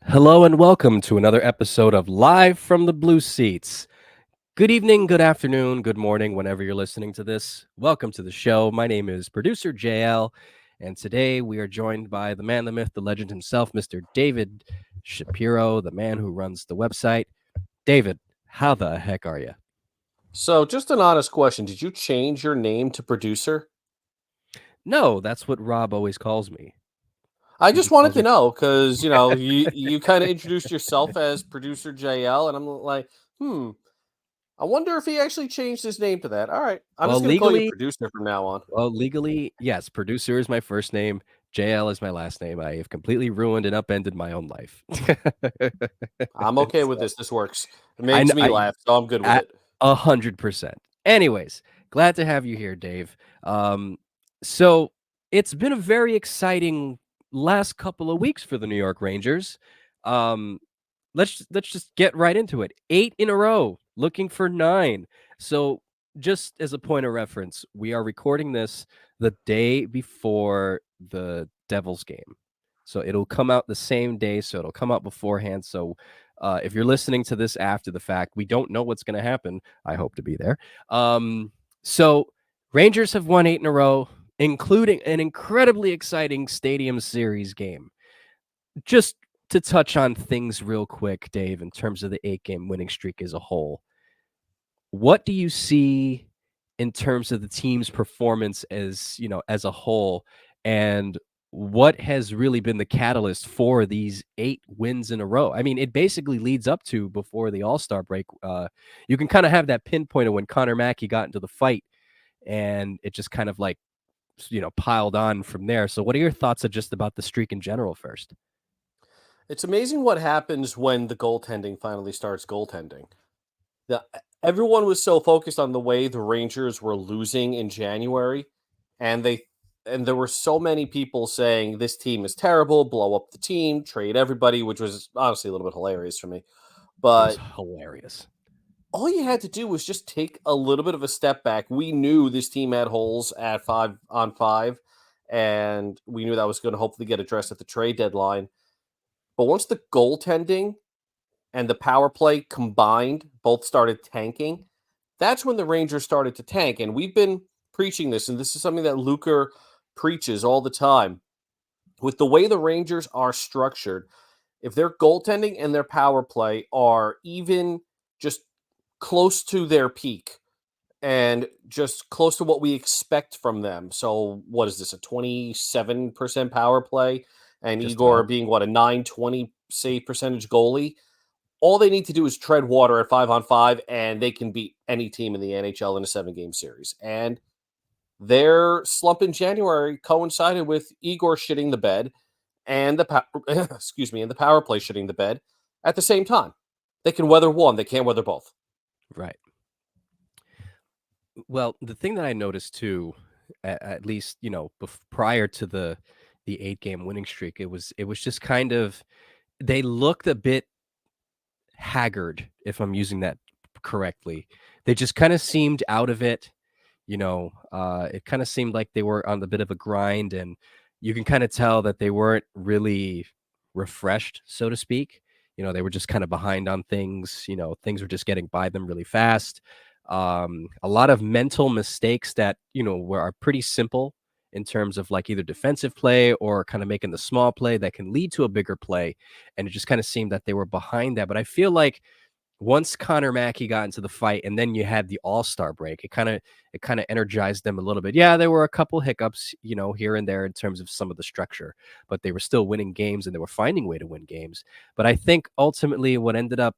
Hello and welcome to another episode of Live from the Blue Seats. Good evening, good afternoon, good morning, whenever you're listening to this. Welcome to the show. My name is producer JL, and today we are joined by the man, the myth, the legend himself, Mr. David Shapiro, the man who runs the website. David, how the heck are you? So, just an honest question. Did you change your name to producer? No, that's what Rob always calls me. I He just just wanted calls to me. know because, you kind of introduced yourself as producer JL, and I'm like, I wonder if he actually changed his name to that. All right. I'm Well, just going to call you legally, producer from now on. yes, producer is my first name. JL is my last name. I have completely ruined and upended my own life. I'm okay with So, this. This works. It I, makes kn- me I laugh, so I'm good with At it. 100%. Anyways, glad to have you here, Dave. So it's been a very exciting last couple of weeks for the New York Rangers. Um, let's just get right into it. 8 in a row, looking for 9. So just as a point of reference, we are recording this the day before the Devils game. So it'll come out the same day, so it'll come out beforehand. So if you're listening to this after the fact, we don't know what's going to happen. I hope to be there. So Rangers have won 8 in a row, including an incredibly exciting Stadium Series game. Just to touch on things real quick, Dave, in terms of the 8-game winning streak as a whole, what do you see in terms of the team's performance as a whole, and what has really been the catalyst for these 8 wins in a row? I mean, it basically leads up to before the All-Star break. You can kind of have that pinpoint of when Connor Mackey got into the fight, and it just kind of piled on from there. So what are your thoughts of just about the streak in general first? It's amazing what happens when the goaltending finally starts goaltending. The, Everyone was so focused on the way the Rangers were losing in January, and there were so many people saying this team is terrible, blow up the team, trade everybody, which was honestly a little bit hilarious for me. It was But hilarious. all you had to do was just take a little bit of a step back. We knew this team had holes at 5-on-5, and we knew that was going to hopefully get addressed at the trade deadline. But once the goaltending and the power play combined both started tanking, that's when the Rangers started to tank. And we've been preaching this, and this is something that Luker preaches all the time. With the way the Rangers are structured, if their goaltending and their power play are even just close to their peak and just close to what we expect from them. So, what is this, a 27% power play? And Just Igor about. being what, a 920 save percentage goalie? All they need to do is tread water at 5-on-5, and they can beat any team in the NHL in a 7-game series. And their slump in January coincided with Igor shitting the bed and and the power play shitting the bed at the same time. They can weather one, they can't weather both. Right. Well, the thing that I noticed too, at least prior to the 8-game winning streak, it was just kind of they looked a bit haggard, if I'm using that correctly. They just kind of seemed out of it. It kind of seemed like they were on a bit of a grind, and you can kind of tell that they weren't really refreshed, so to speak. They were just kind of behind on things. Things were just getting by them really fast. A lot of mental mistakes that are pretty simple in terms of like either defensive play or kind of making the small play that can lead to a bigger play. And it just kind of seemed that they were behind that. But I feel like once Connor Mackey got into the fight and then you had the All-Star break, it kind of energized them a little bit. Yeah, there were a couple hiccups, here and there in terms of some of the structure, but they were still winning games and they were finding a way to win games. But I think ultimately what ended up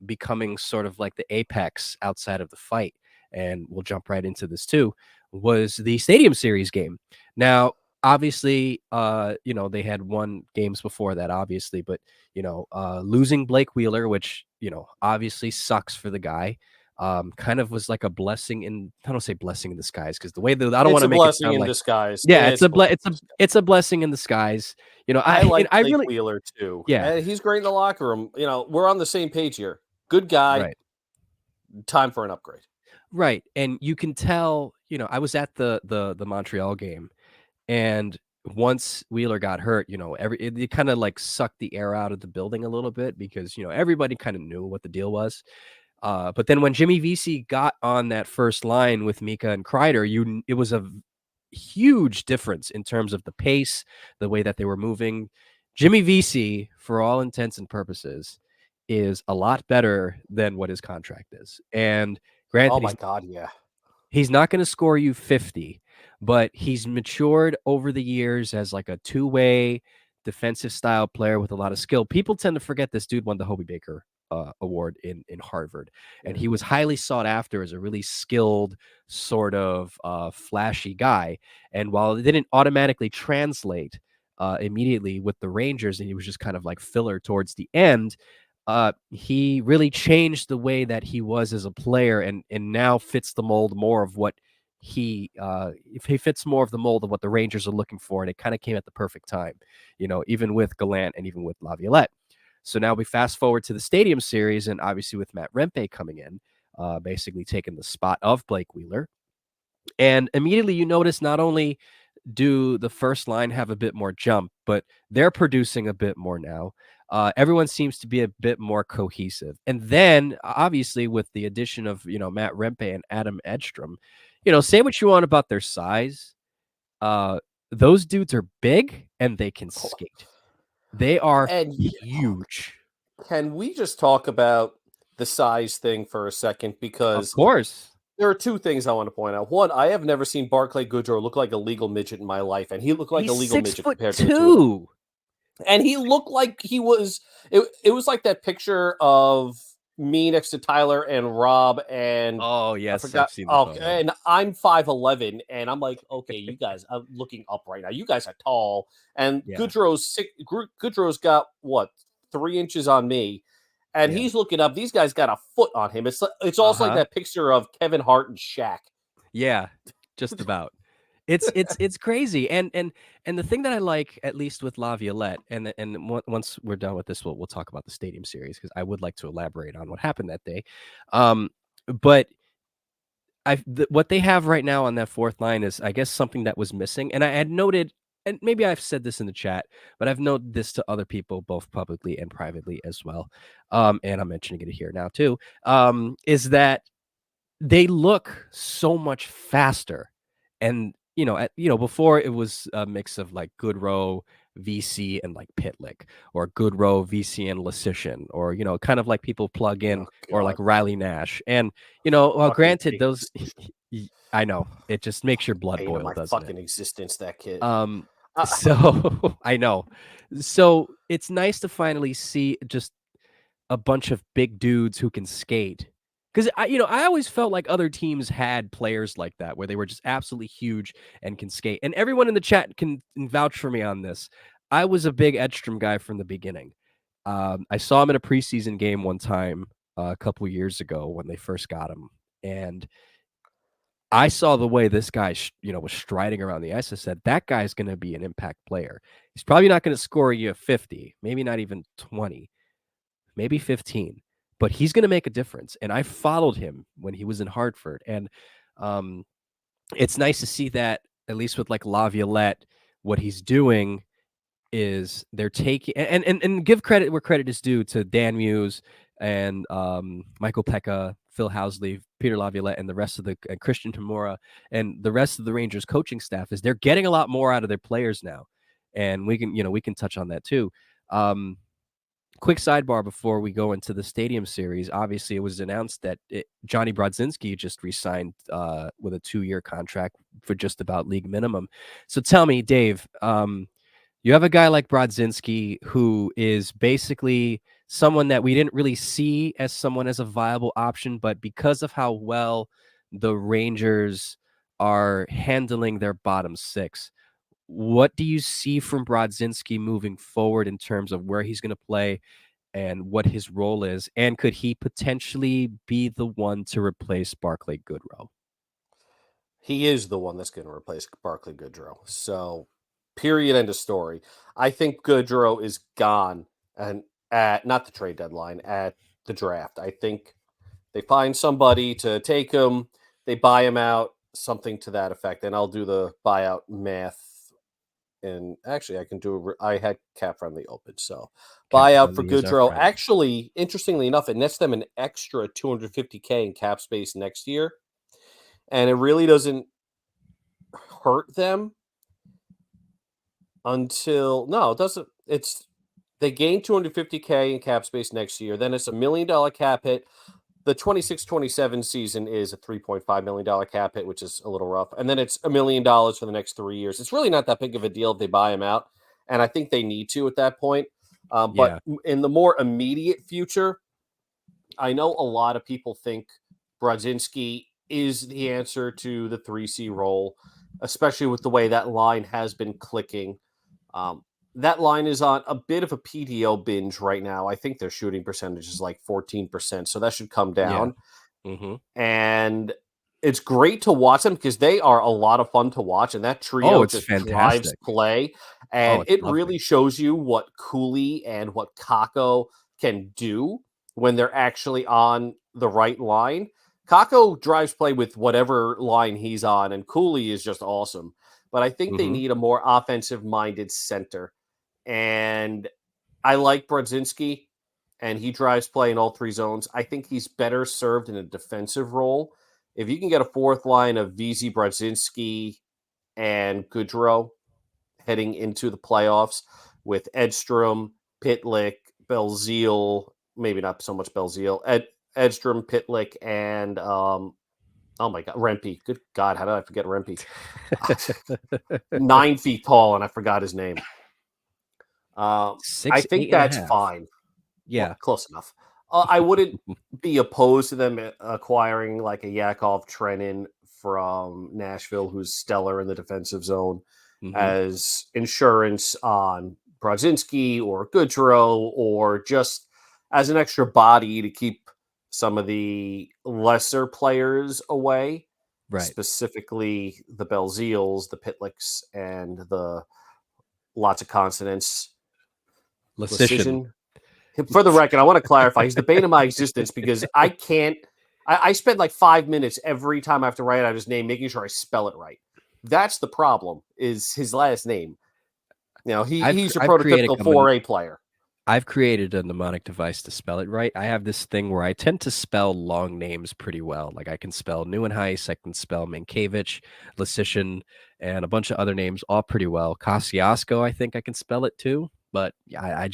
becoming sort of like the apex outside of the fight and we'll jump right into this too, was the Stadium Series game. Now, obviously, they had won games before that, obviously, but losing Blake Wheeler, which obviously sucks for the guy, kind of was like a blessing in, I don't say blessing in disguise, because the way that I don't want It's to a make it blessing sound in like, disguise. yeah, It's a blessing it's in a disguise. it's a blessing in disguise. I And like I Blake really, Wheeler too, yeah, and he's great in the locker room. We're on the same page here. Good guy. right. Time for an upgrade. Right, and you can tell, I was at the Montreal game, and once Wheeler got hurt, it kinda, like, sucked the air out of the building a little bit because, everybody kinda knew what the deal was. But then when Jimmy Vesey got on that first line with Mika and Kreider, it was a huge difference in terms of the pace, the way that they were moving. Jimmy Vesey, for all intents and purposes, is a lot better than what his contract is. And Oh granted, my god, yeah. he's not going to score you 50, but he's matured over the years as like a two-way defensive style player with a lot of skill. People tend to forget this dude won the Hobie Baker award in Harvard, and Yeah. he was highly sought after as a really skilled, sort of flashy guy. And while it didn't automatically translate immediately with the Rangers, and he was just kind of like filler towards the end, he really changed the way that he was as a player, and now fits the mold more of what if he fits more of the mold of what the Rangers are looking for, and it kind of came at the perfect time, even with Gallant and even with Laviolette. So now we fast forward to the Stadium Series, and obviously with Matt Rempe coming in, basically taking the spot of Blake Wheeler, and immediately you notice not only do the first line have a bit more jump, but they're producing a bit more now. Everyone seems to be a bit more cohesive. And then, obviously, with the addition of, Matt Rempe and Adam Edstrom, say what you want about their size. Uh, those dudes are big and they can skate. They are And huge. can we just talk about the size thing for a second? Of Because course. there are two things I want to point out. One, I have never seen Barclay Goodrow look like a legal midget in my life, and he looked like a He's legal six midget foot compared to the two of them. two. And he looked like he was. It was like that picture of me next to Tyler and Rob, and Oh, I yes. forgot. I've seen the Oh, photo. and I'm 5'11", and I'm like, okay, you guys. I'm looking up right now. You guys are tall, and Yeah. Goodrow's got what 3 inches on me, and Yeah. he's looking up. These guys got a foot on him. It's also like Uh-huh. that picture of Kevin Hart and Shaq. Yeah. Just about. It's crazy, and the thing that I like, at least with Laviolette, once we're done with this, we'll talk about the Stadium Series because I would like to elaborate on what happened that day. But what they have right now on that fourth line is, I guess, something that was missing, and I had noted, and maybe I've said this in the chat, but I've noted this to other people, both publicly and privately as well. And I'm mentioning it here now too. Is that they look so much faster. And, before it was a mix of like Goodrow, VC, and like Pitlick, or Goodrow, VC, and Lecition, or, kind of like people plug in, Oh or like God, Riley Nash. And, fucking granted, hate, I know it just makes your blood pain in boil, my doesn't it? fucking existence. That kid. Um, Uh, so I know. So it's nice to finally see just a bunch of big dudes who can skate. Because I always felt like other teams had players like that, where they were just absolutely huge and can skate. And everyone in the chat can vouch for me on this. I was a big Edstrom guy from the beginning. I saw him in a preseason game one time a couple years ago when they first got him, and I saw the way this guy, was striding around the ice. I said, that guy's going to be an impact player. He's probably not going to score you a 50, maybe not even 20, maybe 15, but he's going to make a difference. And I followed him when he was in Hartford. And um, it's nice to see that, at least with like Laviolette, what he's doing is they're taking, and give credit where credit is due to Dan Muse and Michael Pekka, Phil Housley, Peter Laviolette, and the rest of the Christian Tamura and the rest of the Rangers coaching staff, is they're getting a lot more out of their players now. And we can touch on that too. Quick sidebar before we go into the Stadium Series. Obviously, it was announced that Johnny Brodzinski just re-signed with a 2-year contract for just about league minimum. So tell me, Dave, you have a guy like Brodzinski who is basically someone that we didn't really see as someone as a viable option, but because of how well the Rangers are handling their bottom six. What do you see from Brodzinski moving forward in terms of where he's going to play and what his role is? And could he potentially be the one to replace Barclay Goodrow? He is the one that's going to replace Barclay Goodrow. So, period, end of story. I think Goodrow is gone, and at not the trade deadline, at the draft. I think they find somebody to take him, they buy him out, something to that effect. And I'll do the buyout math. And actually, I can do I had cap friendly open. So, buyout for Friendly is our Goodrow. friend. Actually, interestingly enough, it nets them an extra $250K in cap space next year. And it really doesn't hurt them until no, it doesn't. It's they gain $250K in cap space next year. Then it's $1 million cap hit. The 26-27 season is a $3.5 million cap hit, which is a little rough. And then it's $1 million for the next 3 years. It's really not that big of a deal if they buy him out. And I think they need to at that point. But in the more immediate future, I know a lot of people think Brodzinski is the answer to the 3C role, especially with the way that line has been clicking. That line is on a bit of a PDO binge right now. I think their shooting percentage is like 14%, so that should come down. Mm-hmm. And it's great to watch them because they are a lot of fun to watch, and that trio it's just fantastic. drives play. And it lovely. really shows you what Cooley and what Kakko can do when they're actually on the right line. Kakko drives play with whatever line he's on, and Cooley is just awesome. But I think they need a more offensive-minded center. And I like Brodzinski, and he drives play in all three zones. I think he's better served in a defensive role. If you can get a fourth line of VZ, Brodzinski, and Goodrow heading into the playoffs with Edstrom, Pitlick, Belzile, maybe not so much Belzile, Edstrom, Pitlick, and oh my God, Rempe. Good God, how did I forget Rempe? 9 feet tall, and I forgot his name. I think that's fine. Yeah, well, close enough. I wouldn't be opposed to them acquiring like a Yakov Trenin from Nashville, who's stellar in the defensive zone, as insurance on Brodzinski or Goodrow, or just as an extra body to keep some of the lesser players away. right. Specifically the Belziles, the Pitlicks, and the lots of consonants. Lecision. For the record, I want to clarify, he's the bane of my existence because I can't. I spend like 5 minutes every time I have to write out his name, making sure I spell it right. That's the problem, is his last name. You know, he's your prototypical 4A player. I've created a mnemonic device to spell it right. I have this thing where I tend to spell long names pretty well. Like I can spell Neuenhuis, I can spell Mankiewicz, Lecision, and a bunch of other names all pretty well. Kosciuszko, I think I can spell it too. But yeah,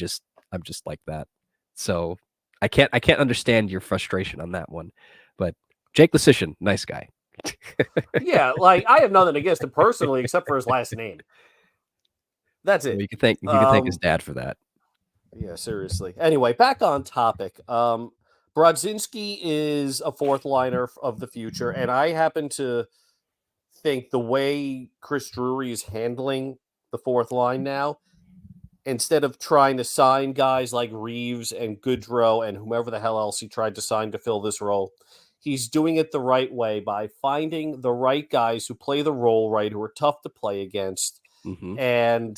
I'm just like that. So I can't understand your frustration on that one. But Jake Lecision, nice guy. Yeah, like I have nothing against him personally except for his last name. That's it. Well, you can thank his dad for that. Yeah, seriously. Anyway, back on topic. Brodzinski is a fourth liner of the future, and I happen to think the way Chris Drury is handling the fourth line now, instead of trying to sign guys like Reeves and Goodrow and whomever the hell else he tried to sign to fill this role, he's doing it the right way by finding the right guys who play the role right, who are tough to play against. And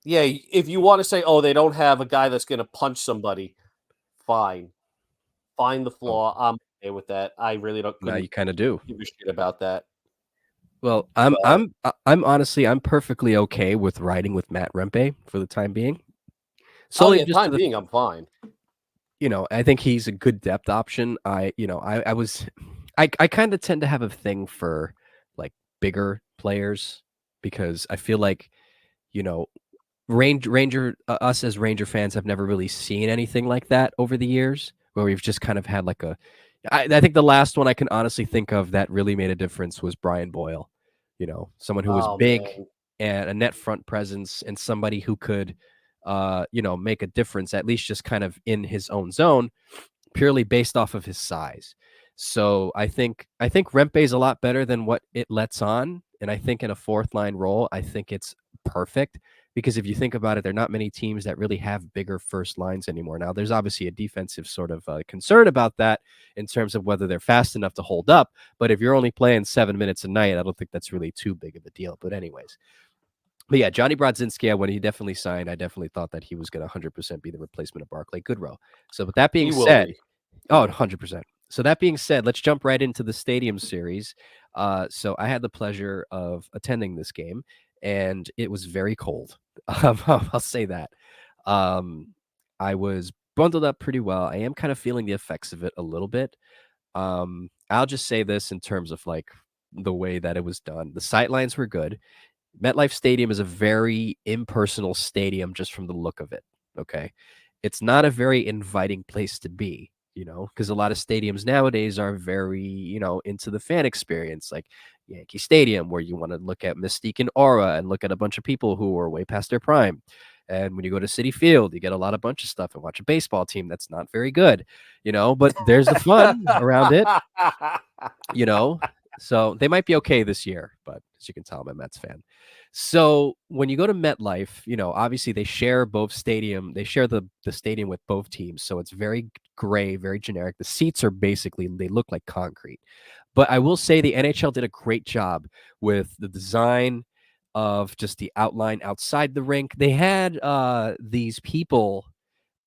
yeah, if you want to say, oh, they don't have a guy that's going to punch somebody, fine. Find the flaw. I'm okay with that. I really don't. Now you kind of do give a shit about that. Well, I'm honestly, I'm perfectly okay with riding with Matt Rempe for the time being. So being, I'm fine. You know, I think he's a good depth option. I kind of tend to have a thing for like bigger players because I feel like, you know, us as Ranger fans have never really seen anything like that over the years, where we've just kind of had like I think the last one I can honestly think of that really made a difference was Brian Boyle. You know, someone who was big and a net front presence and somebody who could, you know, make a difference, at least just kind of in his own zone, purely based off of his size. So I think Rempe is a lot better than what it lets on, and I think in a fourth line role, I think it's perfect because if you think about it, there are not many teams that really have bigger first lines anymore. Now, there's obviously a defensive sort of concern about that in terms of whether they're fast enough to hold up. But if you're only playing 7 minutes a night, I don't think that's really too big of a deal. But anyways, but yeah, Johnny Brodzinski, when he definitely signed, I definitely thought that he was going to 100% be the replacement of Barclay Goodrow. So with that being He will said, be. oh, 100%. So that being said, let's jump right into the Stadium Series. So I had the pleasure of attending this game, and it was very cold. I'll say that. Um, I was bundled up pretty well. I am kind of feeling the effects of it a little bit. I'll just say this in terms of like the way that it was done. The sightlines were good. MetLife Stadium is a very impersonal stadium just from the look of it. Okay. It's not a very inviting place to be, because a lot of stadiums nowadays are very, into the fan experience, like Yankee Stadium, where you want to look at mystique and aura and look at a bunch of people who are way past their prime. And when you go to Citi Field, you get a lot of bunch of stuff and watch a baseball team that's not very good, but there's the fun around it, you know. So they might be okay this year, but as you can tell, I'm a Mets fan. So when you go to MetLife, obviously they share both stadium. They share the stadium with both teams, so it's very gray, very generic. The seats are basically they look like concrete. But I will say the NHL did a great job with the design of just the outline outside the rink. They had these people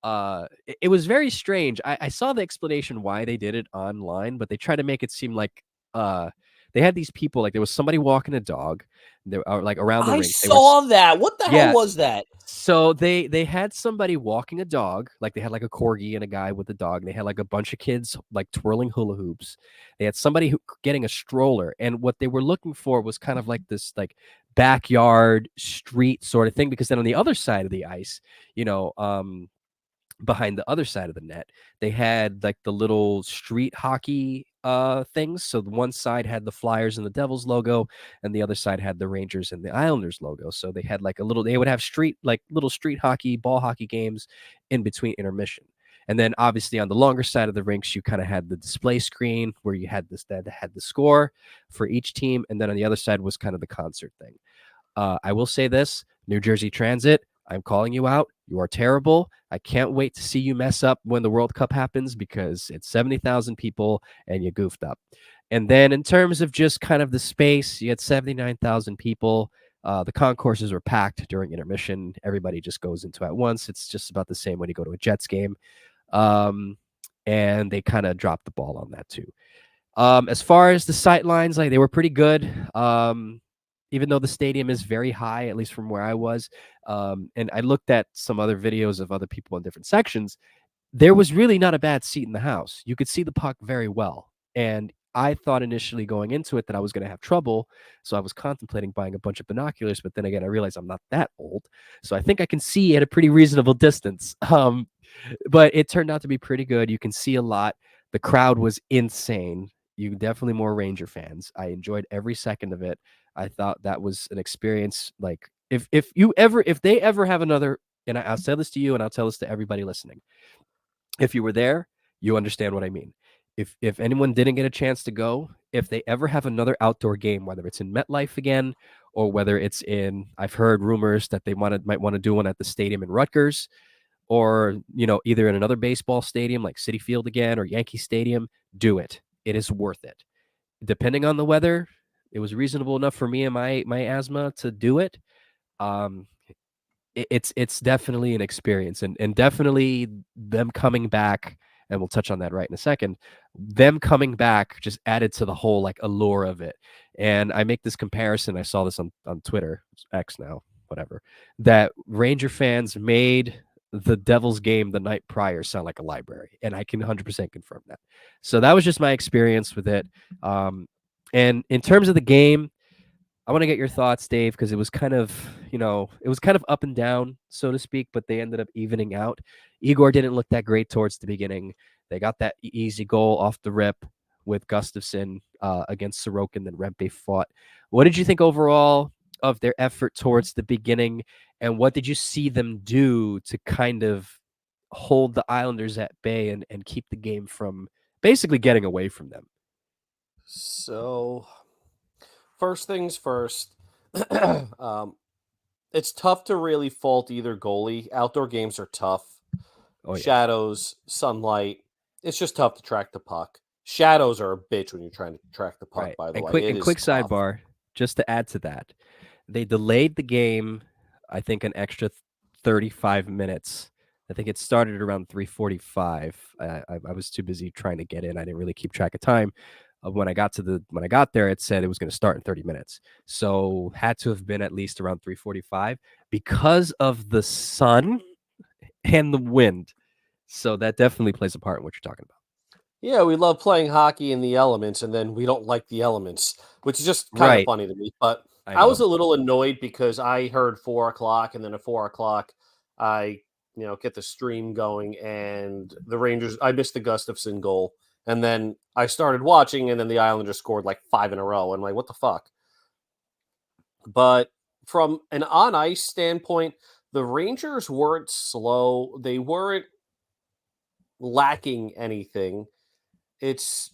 it was very strange. I saw the explanation why they did it online, but they tried to make it seem like uh they had these people, like there was somebody walking a dog, they were like around the I rink. saw that. What the hell Yeah, was that? so they had somebody walking a dog, like they had like a corgi and a guy with a dog. They had like a bunch of kids like twirling hula hoops. They had somebody getting a stroller, and what they were looking for was kind of like this like backyard street sort of thing. Because then on the other side of the ice, behind the other side of the net, they had like the little street hockey things. So the one side had the Flyers and the Devils logo, and the other side had the Rangers and the Islanders logo. So they had like they would have little street hockey, ball hockey games in between intermission. And then obviously on the longer side of the rinks, you kind of had the display screen where you had this that had the score for each team, and then on the other side was kind of the concert thing. I will say this: New Jersey Transit, I'm calling you out. You are terrible. I can't wait to see you mess up when the World Cup happens because it's 70,000 people and you goofed up. And then in terms of just kind of the space, you had 79,000 people. The concourses were packed during intermission. Everybody just goes into at once. It's just about the same when you go to a Jets game. Um, and they kind of dropped the ball on that too. As far as the sight lines, like they were pretty good. Even though the stadium is very high, at least from where I was. And I looked at some other videos of other people in different sections. There was really not a bad seat in the house. You could see the puck very well. And I thought initially going into it that I was going to have trouble. So I was contemplating buying a bunch of binoculars. But then again, I realized I'm not that old. So I think I can see at a pretty reasonable distance. But it turned out to be pretty good. You can see a lot. The crowd was insane. You definitely more Ranger fans. I enjoyed every second of it. I thought that was an experience like if they ever have another, and I'll tell this to you and I'll tell this to everybody listening. If you were there, you understand what I mean. If anyone didn't get a chance to go, if they ever have another outdoor game, whether it's in MetLife again or whether it's in, I've heard rumors that they might want to do one at the stadium in Rutgers, or either in another baseball stadium like Citi Field again or Yankee Stadium, do it. It is worth it. Depending on the weather, it was reasonable enough for me and my asthma to do it. Um, it's definitely an experience, and definitely them coming back, and we'll touch on that right in a second. Them coming back just added to the whole like allure of it. And I make this comparison. I saw this on Twitter, X now, whatever, that Ranger fans made the Devils game the night prior sound like a library, and I can 100% confirm that. So that was just my experience with it. And in terms of the game, I want to get your thoughts, Dave, because it was kind of, up and down, so to speak, but they ended up evening out. Igor didn't look that great towards the beginning. They got that easy goal off the rip with Gustafsson against Sorokin, then Rempe fought. What did you think overall of their effort towards the beginning, and what did you see them do to kind of hold the Islanders at bay and keep the game from basically getting away from them. So, first things first, um, it's tough to really fault either goalie. Outdoor games are tough. Oh yeah. Shadows, sunlight. It's just tough to track the puck. Shadows are a bitch when you're trying to track the puck, Right. by the And way. It is quick tough. sidebar, just to add to that. They delayed the game, I think an extra 35 minutes. I think it started around 3:45. I was too busy trying to get in. I didn't really keep track of time. When I got there, it said it was going to start in 30 minutes. So had to have been at least around 3:45 because of the sun and the wind. So that definitely plays a part in what you're talking about. Yeah, we love playing hockey in the elements, and then we don't like the elements, which is just kind of Right. funny to me. But I I was know. a little annoyed because I heard 4 o'clock, and then at 4 o'clock, I get the stream going, and the Rangers. I missed the Gustafson goal, and then I started watching, and then the Islanders scored like 5 in a row. I'm like, what the fuck? But from an on ice standpoint, the Rangers weren't slow. They weren't lacking anything. It's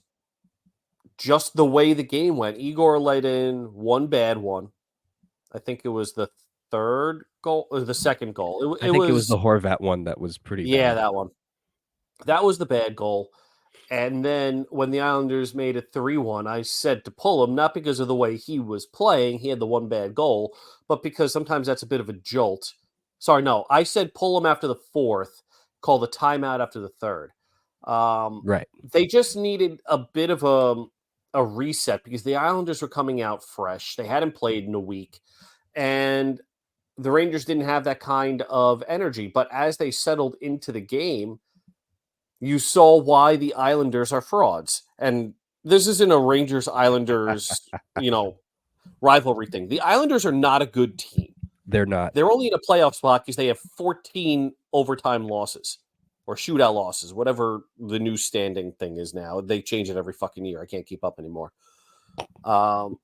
just the way the game went. Igor let in one bad one. I think it was the third goal or the second goal. I It think it was the was Horvat one that was pretty yeah, bad. that one. That was the bad goal. And then when the Islanders made it 3-1, I said to pull him, not because of the way he was playing, he had the one bad goal, but because sometimes that's a bit of a jolt. Sorry, no, I said pull him after the fourth, call the timeout after the third. Um, Right. they just needed a bit of a reset because the Islanders were coming out fresh. They hadn't played in a week, and the Rangers didn't have that kind of energy. But as they settled into the game, you saw why the Islanders are frauds. And this isn't a Rangers Islanders, rivalry thing. The Islanders are not a good team. They're not. They're only in a playoff spot because they have 14 overtime losses or shootout losses, whatever the new standing thing is now. They change it every fucking year. I can't keep up anymore. That's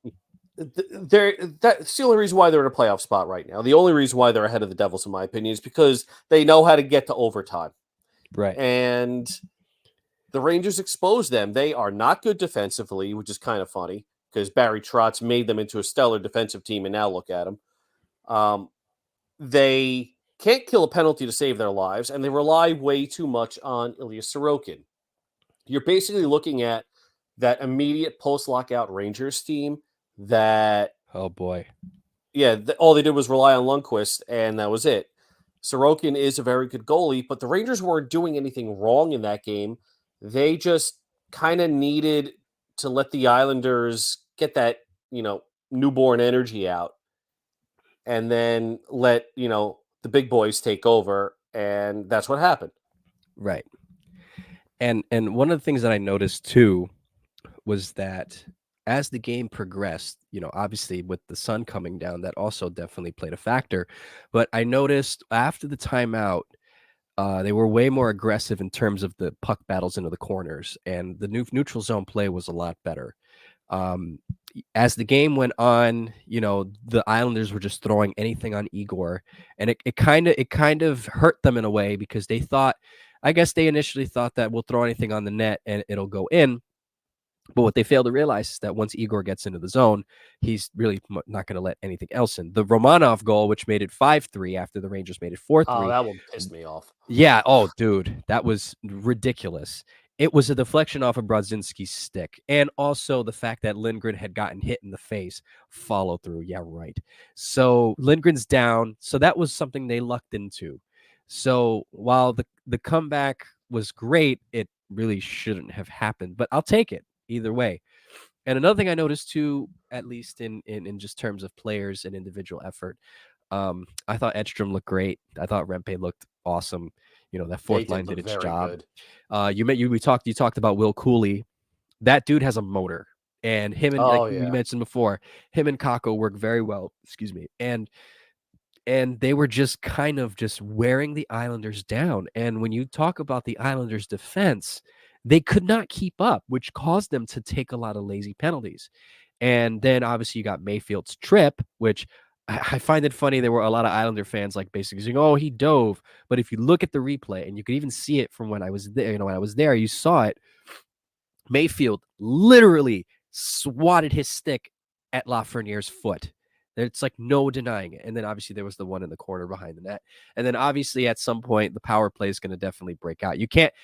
the only reason why they're in a playoff spot right now. The only reason why they're ahead of the Devils, in my opinion, is because they know how to get to overtime. Right. And the Rangers exposed them. They are not good defensively, which is kind of funny because Barry Trotz made them into a stellar defensive team, and now look at them. They can't kill a penalty to save their lives, and they rely way too much on Ilya Sorokin. You're basically looking at that immediate post-lockout Rangers team that, Oh boy. all they did was rely on Lundqvist, and that was it. Sorokin is a very good goalie, but the Rangers weren't doing anything wrong in that game. They just kind of needed to let the Islanders get that, newborn energy out and then let, the big boys take over. And that's what happened. Right. And one of the things that I noticed too was that as the game progressed, obviously with the sun coming down, that also definitely played a factor. But I noticed after the timeout, they were way more aggressive in terms of the puck battles into the corners, and the neutral zone play was a lot better. As the game went on, the Islanders were just throwing anything on Igor, and it kind of hurt them in a way because they thought, I guess they initially thought that we'll throw anything on the net and it'll go in. But what they fail to realize is that once Igor gets into the zone, he's really not going to let anything else in. The Romanov goal, which made it 5-3 after the Rangers made it Oh, 4-3. that one pissed me off. Yeah. Oh, dude, that was ridiculous. It was a deflection off of Brodzinski's stick. And also the fact that Lindgren had gotten hit in the face, follow through. Yeah, right. So Lindgren's down. So that was something they lucked into. So while the comeback was great, it really shouldn't have happened. But I'll take it either way. And another thing I noticed too, at least in just terms of players and individual effort, I thought Edstrom looked great. I thought Rempe looked awesome. That They fourth did line look did its very job. good. You talked about Will Cooley. That dude has a motor, and him and like Oh, we yeah. mentioned before, him and Kako work very well. Excuse me, and they were just kind of just wearing the Islanders down. And when you talk about the Islanders' defense, they could not keep up, which caused them to take a lot of lazy penalties. And then obviously you got Mayfield's trip, which I find it funny. There were a lot of Islander fans like basically saying, "Oh, he dove." But if you look at the replay, and you could even see it from when I was there, when I was there, you saw it. Mayfield literally swatted his stick at Lafreniere's foot. It's like no denying it. And then obviously there was the one in the corner behind the net. And then obviously at some point the power play is going to definitely break out. You can't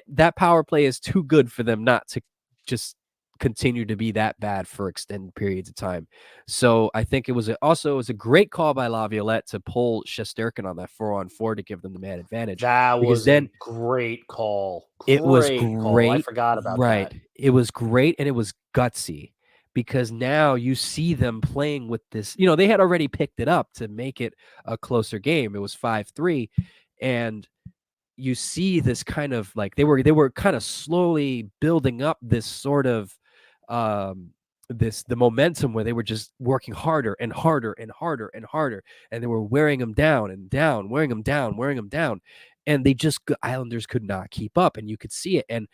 that power play is too good for them not to just continue to be that bad for extended periods of time. So I think it was a great call by Laviolette to pull Shesterkin on that 4-on-4 to give them the man advantage. That Because was then a great call. it was Great call. I great. forgot about Right. that. It was great and it was gutsy because now you see them playing with this. They had already picked it up to make it a closer game. It was 5-3 and you see this kind of like they were kind of slowly building up this sort of the momentum where they were just working harder and harder and harder and harder, and they were wearing them down and down, wearing them down, wearing them down, and Islanders could not keep up, and you could see it. And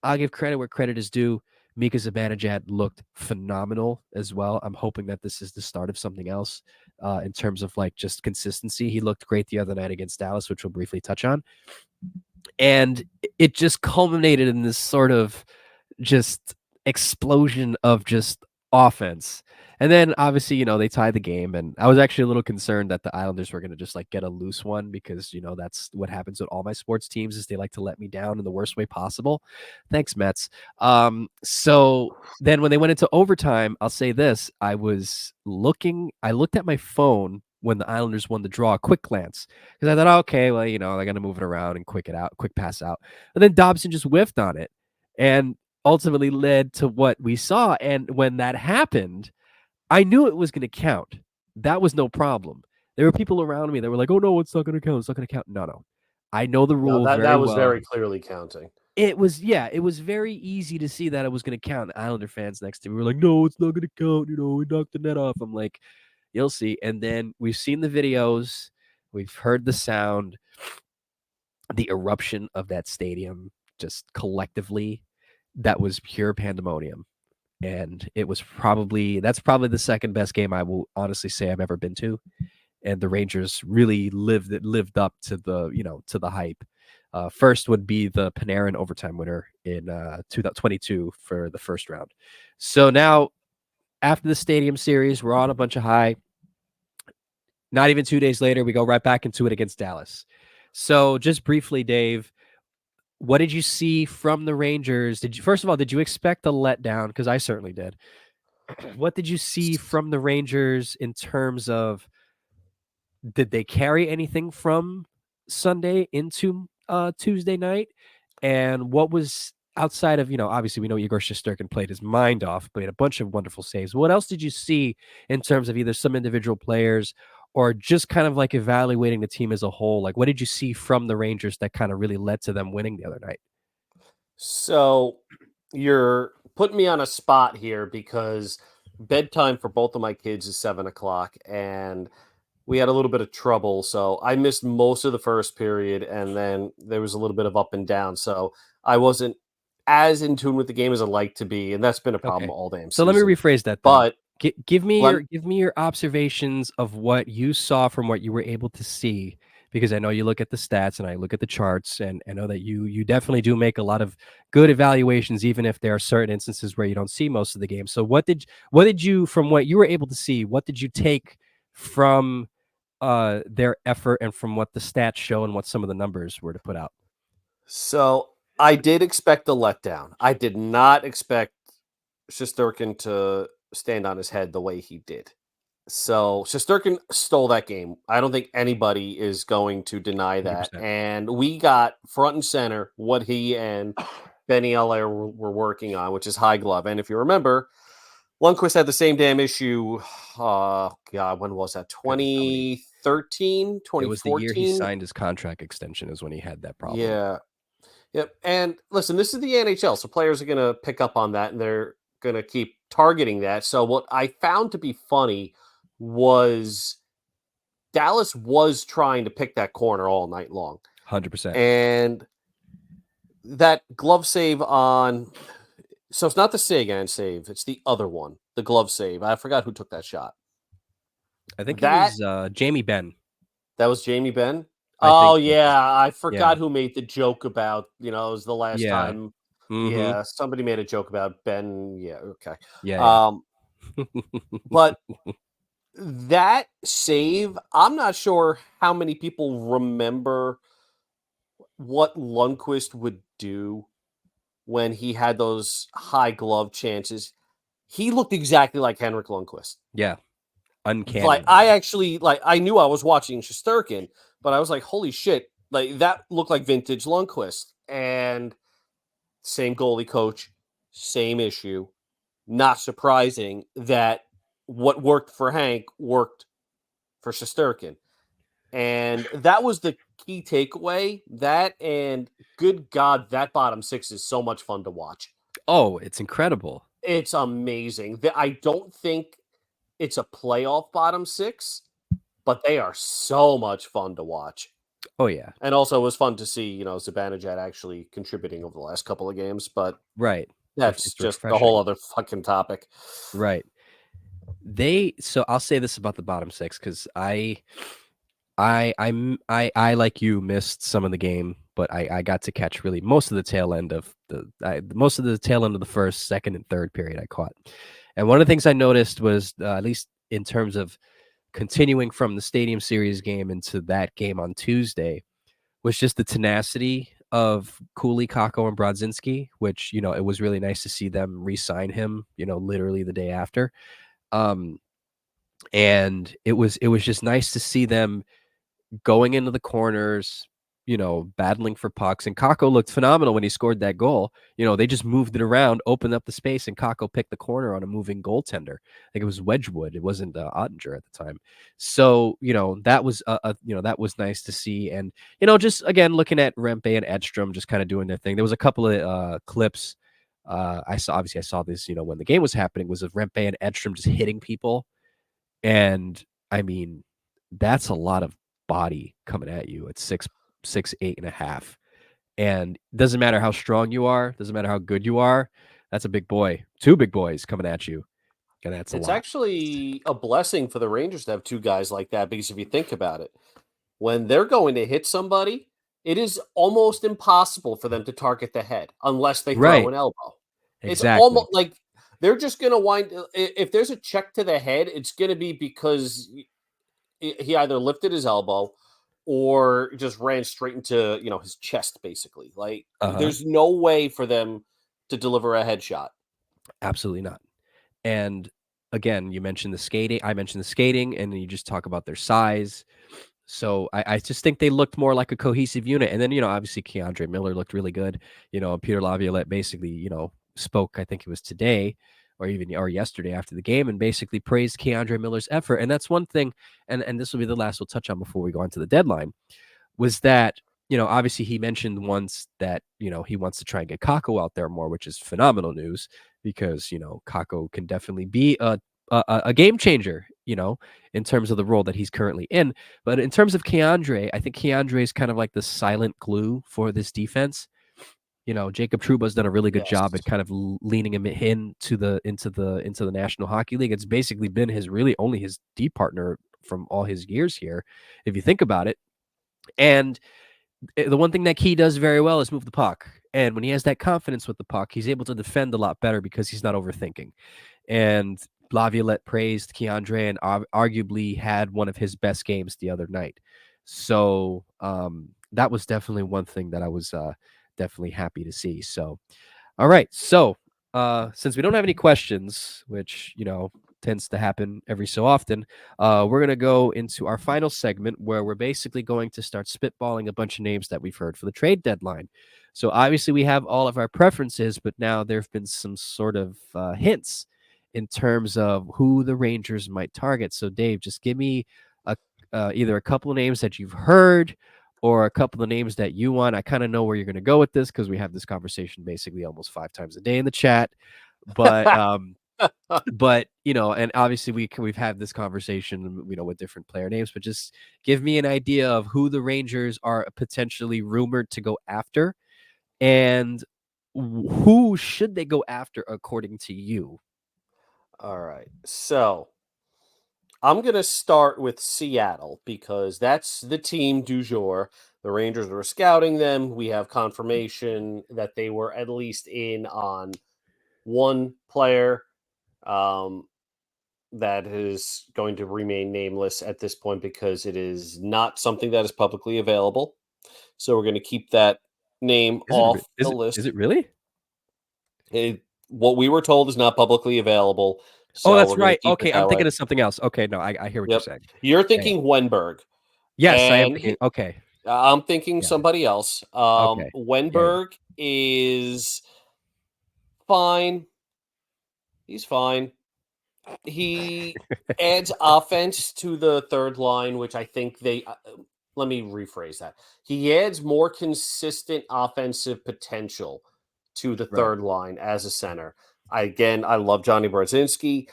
I'll give credit where credit is due. Mika Zibanejad looked phenomenal as well. I'm hoping that this is the start of something else in terms of like just consistency. He looked great the other night against Dallas, which we'll briefly touch on. And it just culminated in this sort of just explosion of just offense. And then obviously, they tied the game, and I was actually a little concerned that the Islanders were going to just like get a loose one because, that's what happens with all my sports teams is they like to let me down in the worst way possible. Thanks, Mets. So then when they went into overtime, I'll say this, I looked at my phone when the Islanders won the draw, a quick glance, because I thought, okay, well, they're going to move it around and quick pass out. And then Dobson just whiffed on it and ultimately led to what we saw. And when that happened, I knew it was going to count. That was no problem. There were people around me that were like, oh, no, it's not going to count. It's not going to count. No. I know the rule No, very that was well. very clearly counting. It was very easy to see that it was going to count. The Islander fans next to me were like, no, it's not going to count. We knocked the net off. I'm like, you'll see. And then we've seen the videos. We've heard the sound, the eruption of that stadium just collectively. That was pure pandemonium. And that's probably the second best game I will honestly say I've ever been to. And the Rangers really lived up to the hype. First would be the Panarin overtime winner in 2022 for the first round. So now, after the Stadium Series, we're on a bunch of high. Not even 2 days later, we go right back into it against Dallas. So just briefly, Dave, what did you see from the Rangers? First of all, did you expect a letdown? Because I certainly did. What did you see from the Rangers in terms of, did they carry anything from Sunday into Tuesday night? And what was outside of, obviously we know Igor Shesterkin played his mind off, played a bunch of wonderful saves. What else did you see in terms of either some individual players or just kind of like evaluating the team as a whole? Like, what did you see from the Rangers that kind of really led to them winning the other night? So you're putting me on a spot here because bedtime for both of my kids is 7:00, and we had a little bit of trouble. So I missed most of the first period, and then there was a little bit of up and down. So I wasn't as in tune with the game as I'd like to be, and that's been a problem all damn So season. let me rephrase that then. But give me your observations of what you saw from what you were able to see, because I know you look at the stats and I look at the charts, and I know that you definitely do make a lot of good evaluations, even if there are certain instances where you don't see most of the game. So what did you, from what you were able to see, what did you take from their effort and from what the stats show and what some of the numbers were to put out? So I did expect a letdown. I did not expect Shesterkin to stand on his head the way he did. So Shesterkin stole that game. I don't think anybody is going to deny that. 100%. And we got front and center what he and Benny Allaire were working on, which is high glove. And if you remember, Lundqvist had the same damn issue. God, when was that? 2013, 2014? It was the year he signed his contract extension is when he had that problem. Yeah. Yep. And listen, this is the NHL, so players are going to pick up on that, and they're going to keep targeting that. So what I found to be funny was Dallas was trying to pick that corner all night long. 100%. And that glove save on... So it's not the Sagan save. It's the other one, the glove save. I forgot who took that shot. I think that was Jamie Benn. That was Jamie Benn? I Yeah. I forgot who made the joke about, it was the last time Mhm. Yeah, somebody made a joke about Ben. Yeah, okay. Yeah, yeah. Um, but that save, I'm not sure how many people remember what Lundqvist would do when he had those high glove chances. He looked exactly like Henrik Lundqvist. Yeah, Like, uncanny. I actually like, I knew I was watching Shesterkin, but I was like, "Holy shit!" Like, that looked like vintage Lundqvist. And same goalie coach, same issue. Not surprising that what worked for Hank worked for Shesterkin. And that was the key takeaway. That, and good God, that bottom six is so much fun to watch. Oh, it's incredible. It's amazing. I don't think it's a playoff bottom six, but they are so much fun to watch. Oh, yeah. And also, it was fun to see, Zibanejad actually contributing over the last couple of games, but Right. that's It's just a whole refreshing. other fucking topic. Right. So I'll say this about the bottom 6 because I like you missed some of the game, but I got to catch really most of the tail end of most of the tail end of the first, second, and third period I caught. And one of the things I noticed was at least in terms of continuing from the Stadium Series game into that game on Tuesday was just the tenacity of Cooley, Kako, and Brodzinski, which it was really nice to see them re-sign him. Literally the day after. Um, and it was just nice to see them going into the corners, battling for pucks. And Kako looked phenomenal when he scored that goal. They just moved it around, opened up the space, and Kako picked the corner on a moving goaltender. I think it was Wedgwood. It wasn't Ottinger at the time. So that was that was nice to see. And just again looking at Rempe and Edstrom just kind of doing their thing. There was a couple of clips. I saw this when the game was happening was of Rempe and Edstrom just hitting people, and I mean that's a lot of body coming at you at 6'8.5". And doesn't matter how strong you are, doesn't matter how good you are, that's a big boy. Two big boys coming at you. And that's a It's lot. actually a blessing for the Rangers to have two guys like that, because if you think about it, when they're going to hit somebody, it is almost impossible for them to target the head unless they throw Right. an elbow. It's Exactly. almost like they're just going to if there's a check to the head, it's going to be because he either lifted his elbow or just ran straight into, his chest, basically. Like, Uh-huh. there's no way for them to deliver a headshot. Absolutely not. And again, you mentioned the skating. I mentioned the skating, and then you just talk about their size. So I just think they looked more like a cohesive unit. And then, obviously Keandre Miller looked really good. Peter Laviolette basically, spoke, I think it was today or yesterday after the game, and basically praised Keandre Miller's effort. And that's one thing, and this will be the last we'll touch on before we go on to the deadline, was that, obviously he mentioned once that, he wants to try and get Kako out there more, which is phenomenal news because, Kako can definitely be a game changer, in terms of the role that he's currently in. But in terms of Keandre, I think Keandre is kind of like the silent glue for this defense. Jacob Trouba's done a really good Yes. job at kind of leaning him into the National Hockey League. It's basically been his really only his D partner from all his years here, if you think about it. And the one thing that Key does very well is move the puck. And when he has that confidence with the puck, he's able to defend a lot better because he's not overthinking. And Laviolette praised Keandre and arguably had one of his best games the other night. So that was definitely one thing that I was definitely happy to see. So, all right. So since we don't have any questions, which, tends to happen every so often, we're going to go into our final segment where we're basically going to start spitballing a bunch of names that we've heard for the trade deadline. So obviously we have all of our preferences, but now there have been some sort of hints in terms of who the Rangers might target. So Dave, just give me a either a couple of names that you've heard or a couple of names that you want. I kind of know where you're going to go with this because we have this conversation basically almost 5 times a day in the chat. But and obviously we've had this conversation, with different player names, but just give me an idea of who the Rangers are potentially rumored to go after, and who should they go after according to you? All right. So I'm going to start with Seattle because that's the team du jour. The Rangers were scouting them. We have confirmation that they were at least in on one player that is going to remain nameless at this point because it is not something that is publicly available. So we're going to keep that name Is it re off the is list. it really? What we were told is not publicly available, Oh, so that's we're going to right. keep it Okay, I'm that thinking way. of something else. Okay, no, I hear what you're Yep. saying. You're Yeah, yeah. thinking Wenberg, Yes, I am and thinking okay. I'm thinking Yeah, somebody else. okay. Yeah, yeah. Wenberg is fine. He's fine. He adds offense to the third line, which I think they. Let me rephrase that. He adds more consistent offensive potential to the Right. third line as a center. I love Johnny Brodzinski.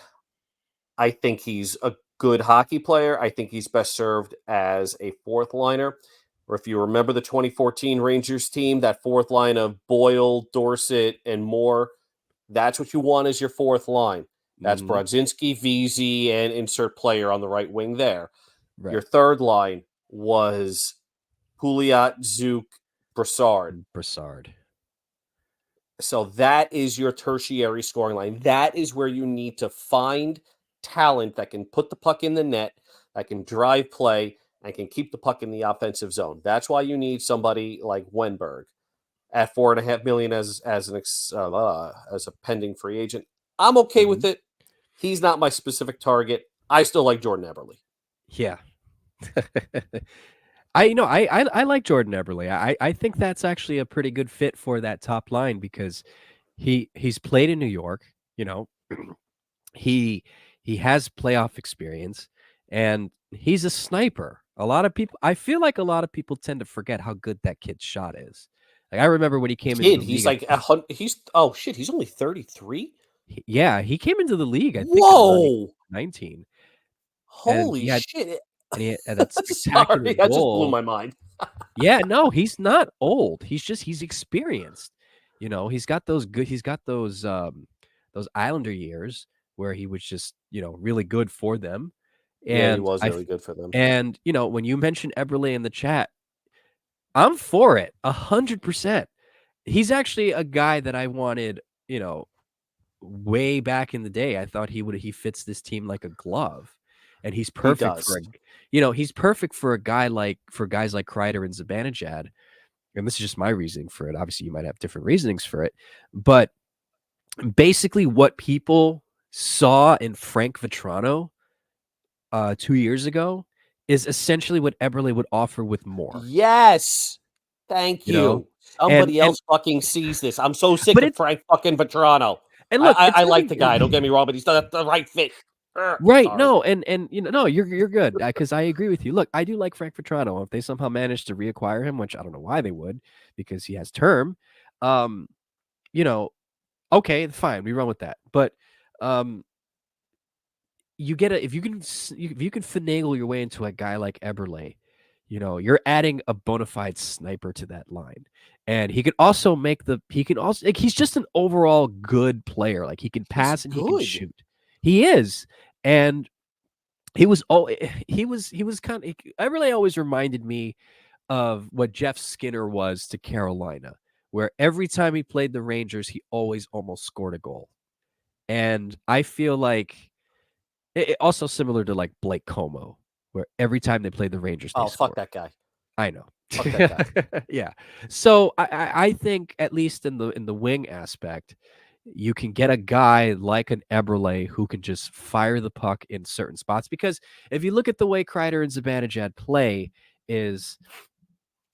I think he's a good hockey player. I think he's best served as a fourth liner. Or if you remember the 2014 Rangers team, that fourth line of Boyle, Dorsett, and Moore, that's what you want as your fourth line. That's Mhm. Brodzinski, VZ, and insert player on the right wing there. Your Right. third line was Pouliot, Zook, Brassard. Brassard. So that is your tertiary scoring line. That is where you need to find talent that can put the puck in the net, that can drive play, and can keep the puck in the offensive zone. That's why you need somebody like Wenberg at $4.5 million as a pending free agent. I'm okay with Mhm. it. He's not my specific target. I still like Jordan Eberle. Yeah. I like Jordan Eberle. I think that's actually a pretty good fit for that top line because he's played in New York, you know. He he has playoff experience and he's a sniper. A lot of people I feel like a lot of people tend to forget how good that kid's shot is. Like I remember when he came into the Kid, he's league at like he's oh shit, he's only 33. yeah, he came into the league I think at around Whoa! 19 and Holy shit! he had that spectacular Sorry, that just blew goal. my mind. Yeah, no, he's not old. He's experienced. You know, he's got those Islander years where he was just, really good for them. Yeah, he And was really good for them. when you mentioned Eberle in the chat, I'm for it 100%. He's actually a guy that I wanted, way back in the day. I thought he fits this team like a glove. And he's He perfect does. he's perfect for guys like Kreider and Zibanejad, and this is just my reasoning for it. Obviously, you might have different reasonings for it, but basically, what people saw in Frank Vetrano 2 years ago is essentially what Eberle would offer with more. Yes. Thank You know, you. and Somebody and else fucking sees this. I'm so sick but of it's Frank fucking Vetrano. and I, look, I, it's I like the guy. Don't nothing. get me wrong, but he's not the right fit. Right? Sorry. No, and no, you're good because I agree with you. Look, I do like Frank Vetrano. If they somehow manage to reacquire him, which I don't know why they would, because he has term, um, you know, okay, fine, we run with that. But um, you get a if you can finagle your way into a guy like Eberle, you're adding a bona fide sniper to that line. And he can also like he's just an overall good player. Like he can He's pass and he can good. shoot. He is. And he was oh he was kind of Eberle always reminded me of what Jeff Skinner was to Carolina, where every time he played the Rangers, he always almost scored a goal. And I feel like also similar to, like, Blake Como, where every time they played the Rangers, they Oh, fuck scored. that guy. I know. Fuck that guy. Yeah. So, I think at least in the wing aspect, you can get a guy like an Eberle who can just fire the puck in certain spots, because if you look at the way Kreider and Zibanejad play is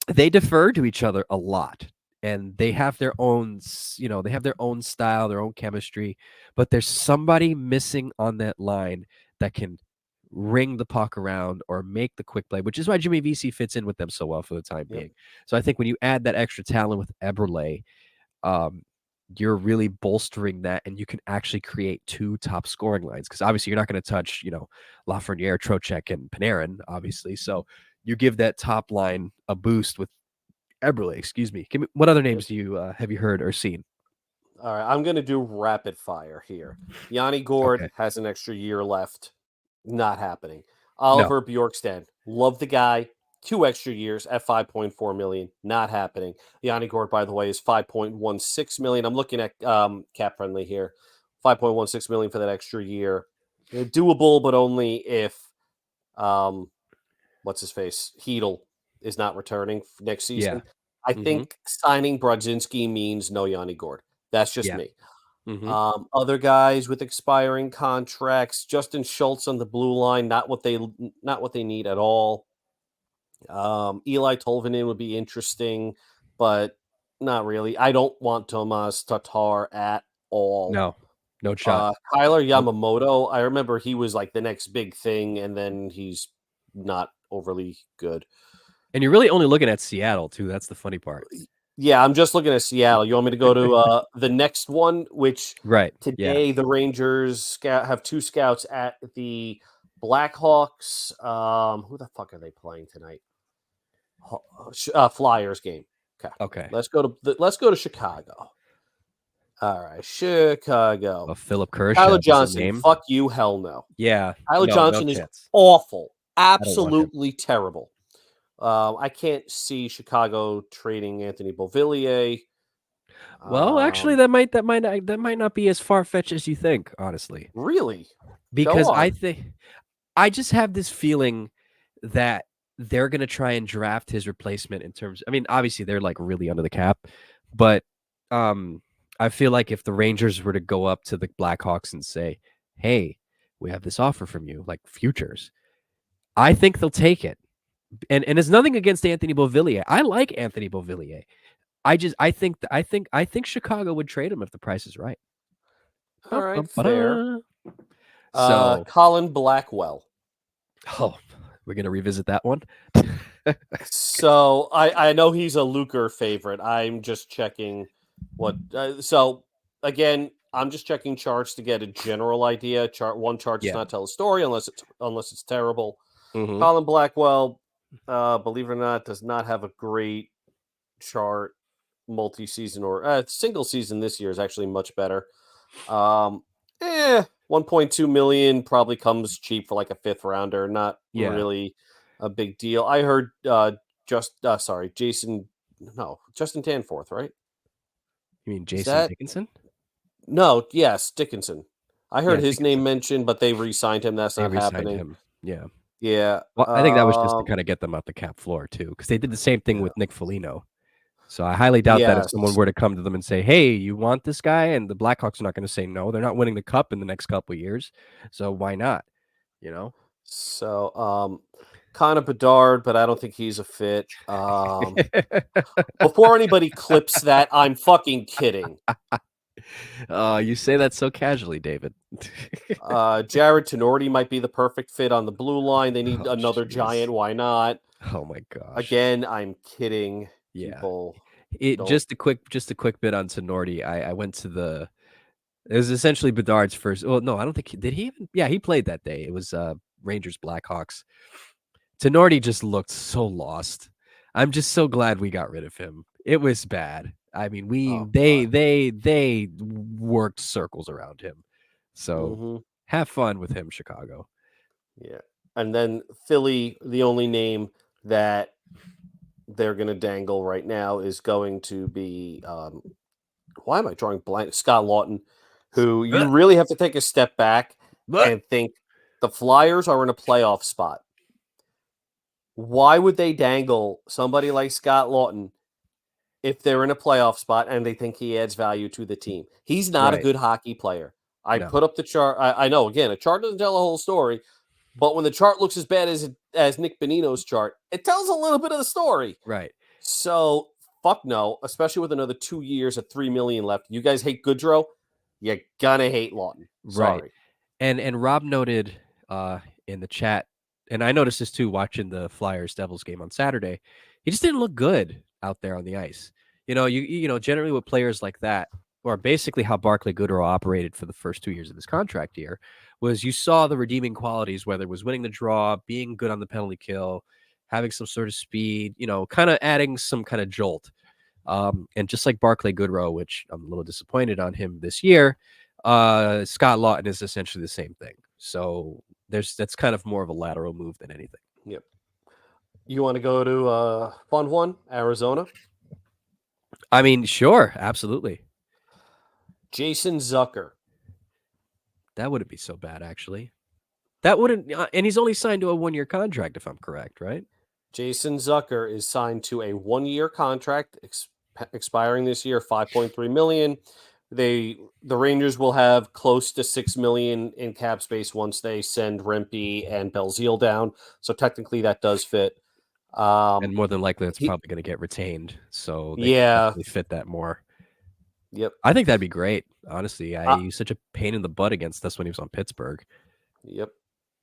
they defer to each other a lot, and they have their own they have their own style, their own chemistry, but there's somebody missing on that line that can ring the puck around or make the quick play, which is why Jimmy VC fits in with them so well for the time Yep. being. So I think when you add that extra talent with Eberle, um, you're really bolstering that, and you can actually create two top scoring lines, because obviously you're not going to touch, Lafreniere, Trocheck, and Panarin, obviously. So you give that top line a boost with Eberle. Excuse me. Give me what other Yep. names do you have you heard or seen? All right, I'm going to do rapid fire here. Yanni Gord Okay. has an extra year left. Not happening. No. Oliver Bjorkstrand. Love the guy. 2 extra years at 5.4 million. Not happening. Yanni Gord, by the way, is 5.16 million. I'm looking at cap friendly here. 5.16 million for that extra year. Doable, but only if what's his face? Heedle is not returning next season. Yeah. I Mm-hmm. think signing Brodzinski means no Yanni Gord. That's just Yeah. me. Mm-hmm. Other guys with expiring contracts, Justin Schultz on the blue line, not what they need at all. Eli Tolvanen would be interesting, but not really. I don't want Tomas Tatar at all. No shot. Kyler Nope. Yamamoto, I remember he was like the next big thing, and then he's not overly good. And you're really only looking at Seattle too. That's the funny part. Yeah, I'm just looking at Seattle. You want me to go to the next one, which Right. today the Rangers have 2 scouts at the Blackhawks. Who the fuck are they playing tonight? Flyers game. Okay. Let's go to Chicago. All right, Chicago. Philip Kursh. Tyler Is a Johnson. name. Fuck you, hell no. Yeah. Tyler No Johnson is chance. awful. I don't want him. Absolutely terrible. I can't see Chicago trading Anthony Beauvillier. Well, actually, that might not be as far fetched as you think, honestly. Really? Because I just have this feeling that they're gonna try and draft his replacement in terms. I mean, obviously they're like really under the cap, but I feel like if the Rangers were to go up to the Blackhawks and say, "Hey, we have this offer from you, like futures," I think they'll take it. And it's nothing against Anthony Beauvillier. I like Anthony Beauvillier. I think Chicago would trade him if the price is right. All right, fair. So Colin Blackwell. Oh, we're gonna revisit that one. So I know he's a Luker favorite. I'm just checking what. So again, I'm just checking charts to get a general idea. One chart does not tell a story unless it's terrible. Mm-hmm. Colin Blackwell, believe it or not, does not have a great chart. Multi-season or single season this year is actually much better. 1.2 million probably comes cheap for like a 5th rounder. Not really a big deal. I heard Justin Danforth, right? You mean Jason Dickinson? No, yes, Dickinson. I heard his name mentioned, but they re-signed him. That's not happening. Him. Yeah. Yeah. Well, I think that was just to kind of get them out the cap floor too, because they did the same thing with Nick Foligno. So I highly doubt that if someone were to come to them and say, "Hey, you want this guy?" and the Blackhawks are not going to say no. They're not winning the cup in the next couple of years, so why not? You know. So, Connor Bedard, but I don't think he's a fit. Before anybody clips that, I'm fucking kidding. You say that so casually, David. Jared Tenorti might be the perfect fit on the blue line. They need another giant. Why not? Oh my gosh. Again, I'm kidding. Yeah. People just a quick bit on Tenorti. I went to it was essentially Bedard's first. Well, no, I don't think did he even. Yeah, he played that day. It was Rangers Blackhawks. Tenorti just looked so lost. I'm just so glad we got rid of him. It was bad. I mean, they worked circles around him. So have fun with him, Chicago. Yeah. And then Philly, the only name that they're going to dangle right now is going to be why am I drawing blank? Scott Lawton, who you really have to take a step back and think the Flyers are in a playoff spot. Why would they dangle somebody like Scott Lawton if they're in a playoff spot and they think he adds value to the team? He's not a good hockey player. I put up the chart. I know, again, a chart doesn't tell the whole story, but when the chart looks as bad as Nick Bonino's chart, it tells a little bit of the story. Right. So, fuck no, especially with another 2 years at $3 million left. You guys hate Goodrow? You're gonna hate Lawton. Sorry. Right. And Rob noted in the chat, and I noticed this too watching the Flyers-Devils game on Saturday, he just didn't look good out there on the ice. You know, generally with players like that, or basically how Barclay Goodrow operated for the first 2 years of his contract here, was you saw the redeeming qualities, whether it was winning the draw, being good on the penalty kill, having some sort of speed, kind of adding some kind of jolt. And just like Barclay Goodrow, which I'm a little disappointed on him this year, Scott Lawton is essentially the same thing. So that's kind of more of a lateral move than anything. Yep. You want to go to a fun one, Arizona? I mean, sure, absolutely. Jason Zucker. That wouldn't be so bad, actually. That wouldn't, and he's only signed to a 1-year contract, if I'm correct, right? Jason Zucker is signed to a 1-year contract expiring this year, 5.3 million. The Rangers will have close to 6 million in cap space once they send Rempe and Belzile down. So technically that does fit. And more than likely, that's He, probably going to get retained, so they can yeah, definitely fit that more. yep. I think that'd be great. Honestly, Uh, he was such a pain in the butt against us when he was on Pittsburgh. yep.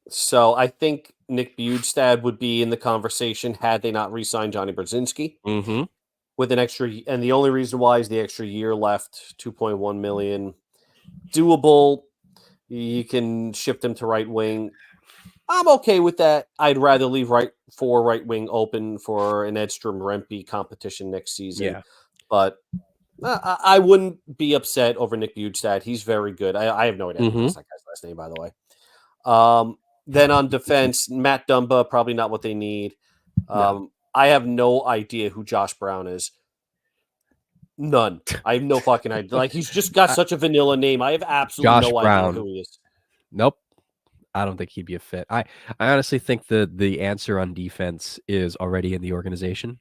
So I think Nick Bjugstad would be in the conversation had they not re-signed Johnny Brzezinski Mm-hmm. with an extra, and the only reason why is the extra year left, 2.1 million, doable. You can shift him to right wing. I'm okay with that. I'd rather leave right wing open for an Edstrom Rempe competition next season, Yeah. but I wouldn't be upset over Nick Bjugstad. He's very good. I have no idea how to Mm-hmm. pronounce that guy's last name, by the way. Then on defense, Matt Dumba, probably not what they need. No. I have no idea who Josh Brown is. None. I have no fucking idea. Like, he's just got such a vanilla name. I have absolutely Josh no idea Brown. who he is. Nope. I don't think he'd be a fit. I honestly think the answer on defense is already in the organization.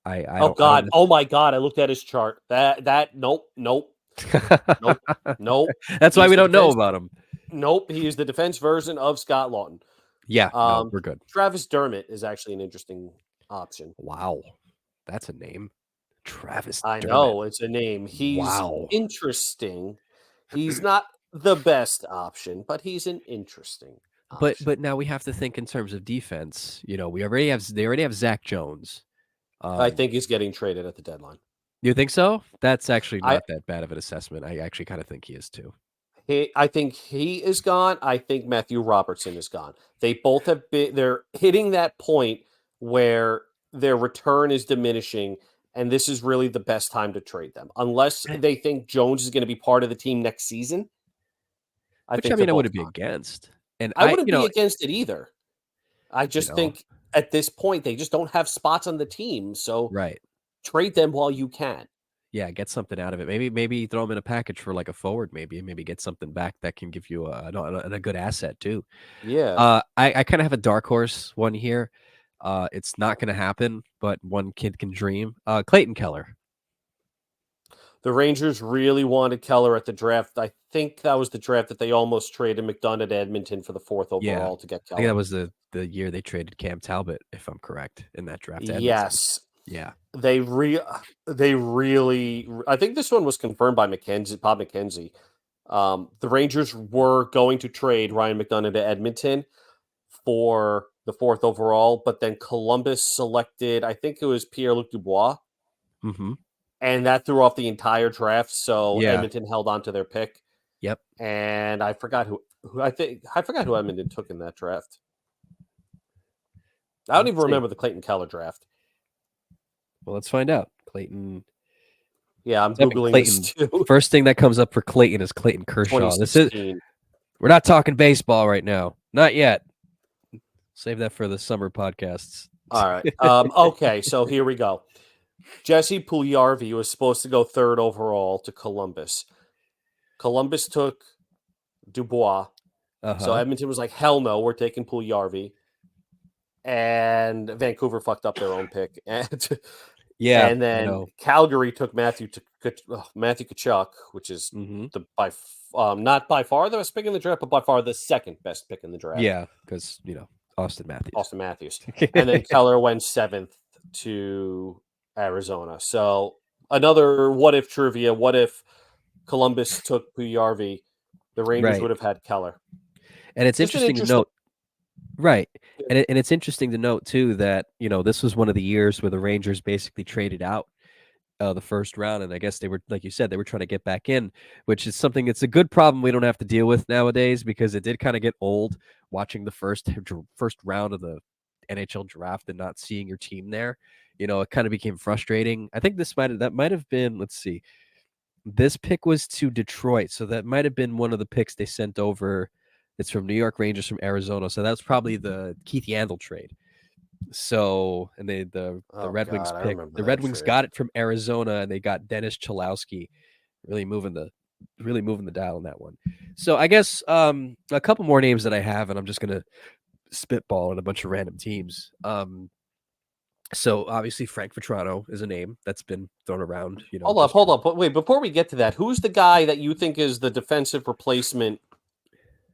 I Oh don't I don't God! Oh my God! I looked at his chart. Nope. That's why He's we the don't know defense. about him. Nope. He is the defense version of Scott Lawton. Yeah, no, we're good. Travis Dermott is actually an interesting option. Wow. That's a name. Travis I Dermott. know it's a name. He's Wow. interesting. He's not the best option, but he's an interesting option. But now we have to think in terms of defense. You know, they already have Zach Jones. I think he's getting traded at the deadline. You think so? That's actually I not that bad of an assessment. I actually kind of think he is too. I think he is gone. I think Matthew Robertson is gone. They both have been. They're hitting that point where their return is diminishing, and this is really the best time to trade them, unless they think Jones is going to be part of the team next season. I Which I think they're mean, I both wouldn't be gone. against. And I wouldn't be against it either. I you just know, think at this point they just don't have spots on the team, so right. trade them while you can. Yeah, get something out of it. Maybe throw them in a package for like a forward. Maybe get something back that can give you a good asset too. Yeah. I kind of have a dark horse one here. It's not going to happen, but one kid can dream. Clayton Keller. The Rangers really wanted Keller at the draft. I think that was the draft that they almost traded McDonough to Edmonton for the 4th Yeah, overall to get I think Keller. that was the year they traded Cam Talbot, if I'm correct, in that draft. To Edmonton. Yes. Yeah. They really I think this one was confirmed by Bob McKenzie. The Rangers were going to trade Ryan McDonough to Edmonton for the 4th overall, but then Columbus selected, I think it was Pierre-Luc Dubois, Mm-hmm. and that threw off the entire draft. So Yeah. Edmonton held on to their pick. Yep. And I forgot who Edmonton took in that draft. I don't even remember the Clayton Keller draft. Well, let's find out. Clayton. Yeah, I'm Googling Clayton. this too. First thing that comes up for Clayton is Clayton Kershaw. We're not talking baseball right now. Not yet. Save that for the summer podcasts. All right. Okay, so here we go. Jesse Puljujarvi was supposed to go 3rd overall to Columbus. Columbus took Dubois. So Edmonton was like, hell no, we're taking Puljujarvi. And Vancouver fucked up their own pick. Yeah. And then Calgary took Matthew Tkachuk, which is not by far the best pick in the draft, but by far the second best pick in the draft. Yeah, because, Austin Matthews. And then Keller went 7th to Arizona. So another what if trivia. What if Columbus took Puljujarvi? The Rangers would have had Keller. And it's interesting to note. Right. And it's interesting to note, too, that, this was one of the years where the Rangers basically traded out the first round. And I guess they were, like you said, they were trying to get back in, which is something, it's a good problem we don't have to deal with nowadays, because it did kind of get old watching the first round of the NHL draft and not seeing your team there. It kind of became frustrating. I think that might have been, let's see, this pick was to Detroit. So that might have been one of the picks they sent over It's from New York Rangers from Arizona. So that's probably the Keith Yandle trade. So and the Oh Red Wings God, I picked remember the that Red Wings trade. got it from Arizona and they got Dennis Cholowski, really moving the dial on that one. So I guess a couple more names that I have, and I'm just gonna spitball on a bunch of random teams. So obviously Frank Vetrano is a name that's been thrown around, just Hold up. But wait, before we get to that, who's the guy that you think is the defensive replacement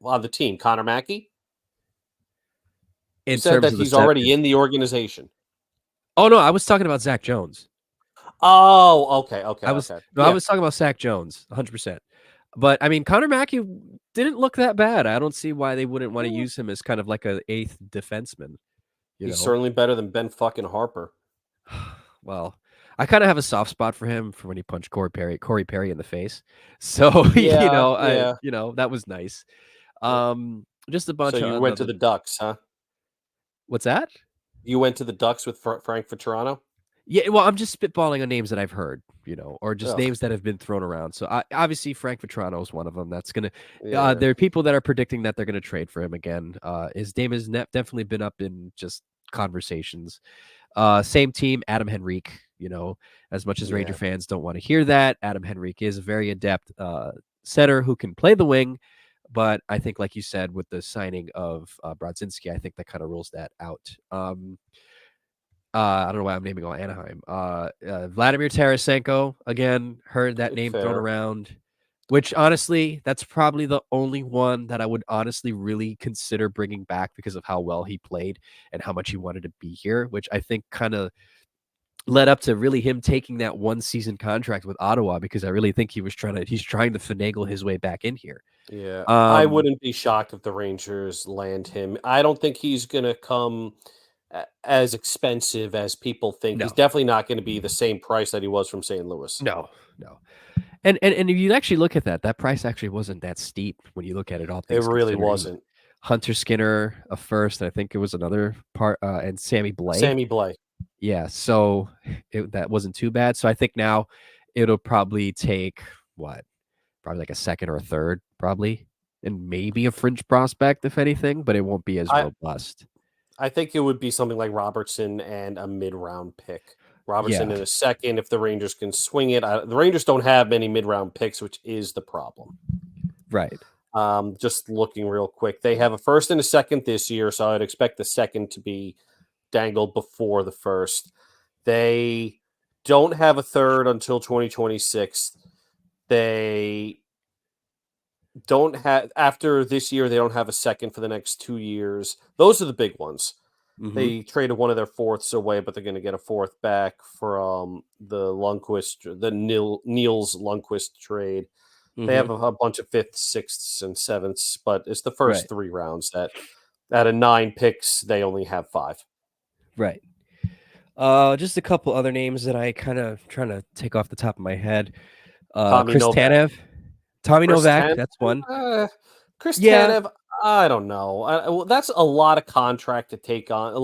on the team? Connor Mackey? You in said terms that of the he's center. already in the organization. Oh no, I was talking about Zach Jones. Oh, okay, I was okay. no, I Yeah. was talking about Zach Jones, 100%. But I mean, Connor Mackey didn't look that bad. I don't see why they wouldn't want to Mm, use him as kind of like a eighth defenseman. You he's know, certainly better than Ben fucking Harper. well, I kind of have a soft spot for him for when he punched Corey Perry in the face. So Yeah, yeah. that was nice. Uh, Just a So bunch you of went to other. the Ducks, huh? What's that? You went to the Ducks with Frank Vetrano? Yeah, well, I'm just spitballing on names that I've heard, or just Ugh, names that have been thrown around. So obviously Frank Vetrano is one of them. That's gonna. yeah. There are people that are predicting that they're gonna trade for him again. His name has definitely been up in just conversations. Same team, Adam Henrique. As much as Ranger Yeah. fans don't want to hear that, Adam Henrique is a very adept setter who can play the wing. But I think, like you said, with the signing of Brodzinski, I think that kind of rules that out. I don't know why I'm naming all Anaheim. Vladimir Tarasenko, again, heard that name thrown Fair. around, which honestly, that's probably the only one that I would honestly really consider bringing back because of how well he played and how much he wanted to be here, which I think kind of led up to really him taking that 1 season contract with Ottawa because I really think he's trying to finagle his way back in here. Yeah. I Um, wouldn't be shocked if the Rangers land him. I don't think he's going to come as expensive as people think. He's no, definitely not going to be the same price that he was from St. Louis. no, no. And if you actually look at that price actually wasn't that steep when you look at it, all It things really considered. It was wasn't. Hunter Skinner, a first, and I think it was another part, and Sammy Blais. Sammy Blais. Yeah, so that wasn't too bad. So I think now it'll probably take what? Probably like a second or a third, probably, and maybe a fringe prospect, if anything, but it won't be as I robust. I think it would be something like Robertson and a mid-round pick. Robertson Yeah, in a second if the Rangers can swing it. The Rangers don't have many mid-round picks, which is the problem. right. Just looking real quick, they have a first and a second this year, so I'd expect the second to be dangled before the first. They don't have a third until 2026. They don't have after this year. They don't have a second for the next 2 years. Those are the big ones. Hmm. They traded one of their fourths away, but they're going to get a fourth back from the Niels Lundqvist trade. They have Hmm. a bunch of fifths, sixths, and sevenths, but it's the Right. first 3 rounds that out of 9 picks, they only have 5. Right. Just a couple other names that I kind of trying to take off the top of my head. Tommy Chris Novak. Tanev, Tommy Chris Novak, Tanev, that's one. Chris Yeah, Tanev, I don't know. Well, that's a lot of contract to take on, a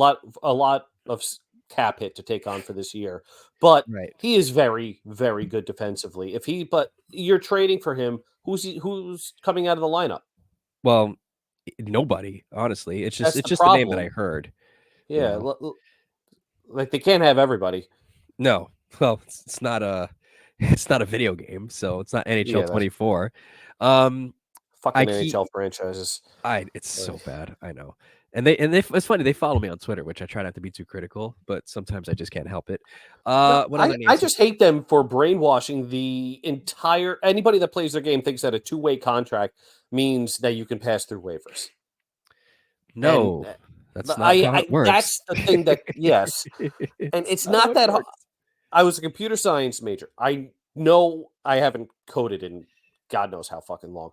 lot of cap hit to take on for this year. But right. he is very, very good defensively. But you're trading for him. Who's coming out of the lineup? Well, nobody, honestly. It's just That's it's the just the name that I problem. heard, you Yeah, know. like they can't have everybody. No. Well, it's not a it's not a video game, so it's not NHL Yeah, that's 24. Um I fucking keep NHL franchises. it's Ugh. so bad, I know. And they it's funny, they follow me on Twitter, which I try not to be too critical, but sometimes I just can't help it. No, What I, other I names? just hate them for brainwashing the entire anybody that plays their game thinks that a two-way contract means that you can pass through waivers. And No, that's not how it works. that's the thing that yes, and It's it's not how not it that works. I was a computer science major. I know I haven't coded in God knows how fucking long,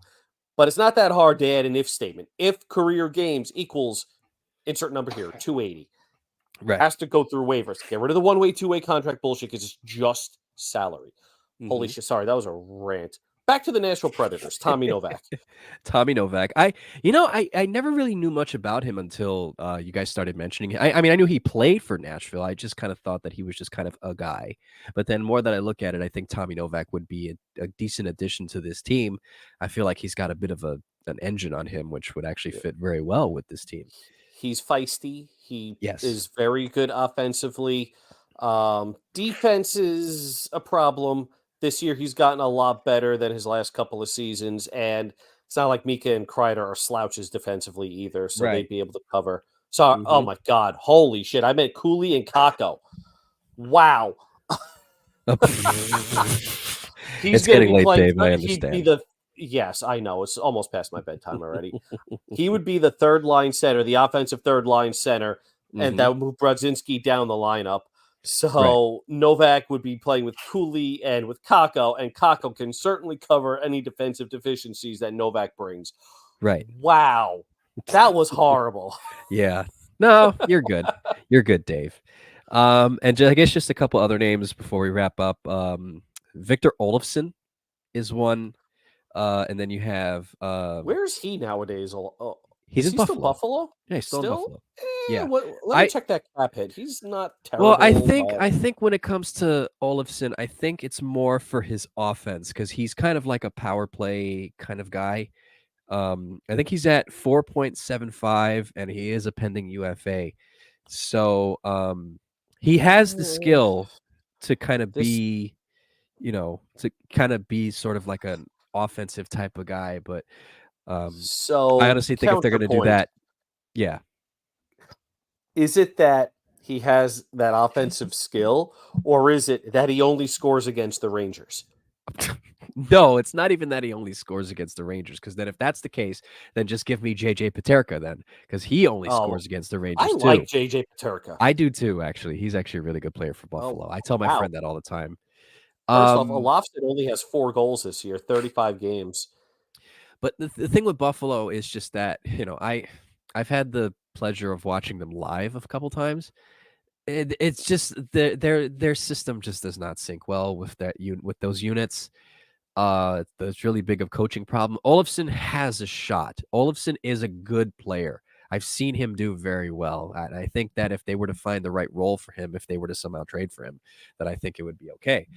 but it's not that hard to add an if statement. If career games equals insert number here, 280, Right. has to go through waivers. Get rid of the one-way, two-way contract bullshit because it's just salary. Holy Mhm. shit! Sorry, that was a rant. Back to the Nashville Predators. Tommy Novak. Tommy Novak. I never really knew much about him until you guys started mentioning it. I mean, I knew he played for Nashville. I just kind of thought that he was just kind of a guy. But then more that I look at it, I think Tommy Novak would be a decent addition to this team. I feel like he's got a bit of an engine on him, which would actually Yeah. fit very well with this team. He's feisty. He Yes. is very good offensively. Defense is a problem. This year, he's gotten a lot better than his last couple of seasons, and it's not like Mika and Kreider are slouches defensively either, so Right. they'd be able to cover. So, oh my God, holy shit! I meant Cooley and Kako. Wow, It's getting late, Dave. I He'd be understand. the yes, I know. It's almost past my bedtime already. He would be the third line center, the offensive third line center, and Mhm. that would move Brodzinski down the lineup. Right. So Novak would be playing with Cooley and with Kako, and Kako can certainly cover any defensive deficiencies that Novak brings. Right. Wow, that was horrible. Yeah. No, you're good. You're good, Dave. And I guess just a couple other names before we wrap up. Victor Olofsson is one. And then you have Where is he nowadays? he's Is in he still Buffalo. Buffalo? Yeah, he's still in Buffalo. Yeah. Let me check that cap hit. He's not terrible. Well, but- I think when it comes to Olofsson, I think it's more for his offense because he's kind of like a power play kind of guy. I think he's at 4.75, and he is a pending UFA. So he has the skill to kind of be, to kind of be sort of like an offensive type of guy. But so I honestly think if they're going to do counterpoint. that, yeah. Is it that he has that offensive skill, or is it that he only scores against the Rangers? No, it's not even that he only scores against the Rangers, because then if that's the case, then just give me JJ Paterka then, because he only scores against the Rangers I too. like JJ Paterka. I do too, actually. He's actually a really good player for Buffalo. I tell my wow. friend that all the time. First off, Olofsson only has 4 goals this year, 35 games. But the thing with Buffalo is just that, I've had the pleasure of watching them live a couple times. It's just their system just does not sync well with with those units. That's really big of coaching problem. Olofsson has a shot. Olofsson is a good player. I've seen him do very well. And I think that if they were to find the right role for him, if they were to somehow trade for him, that I think it would be okay.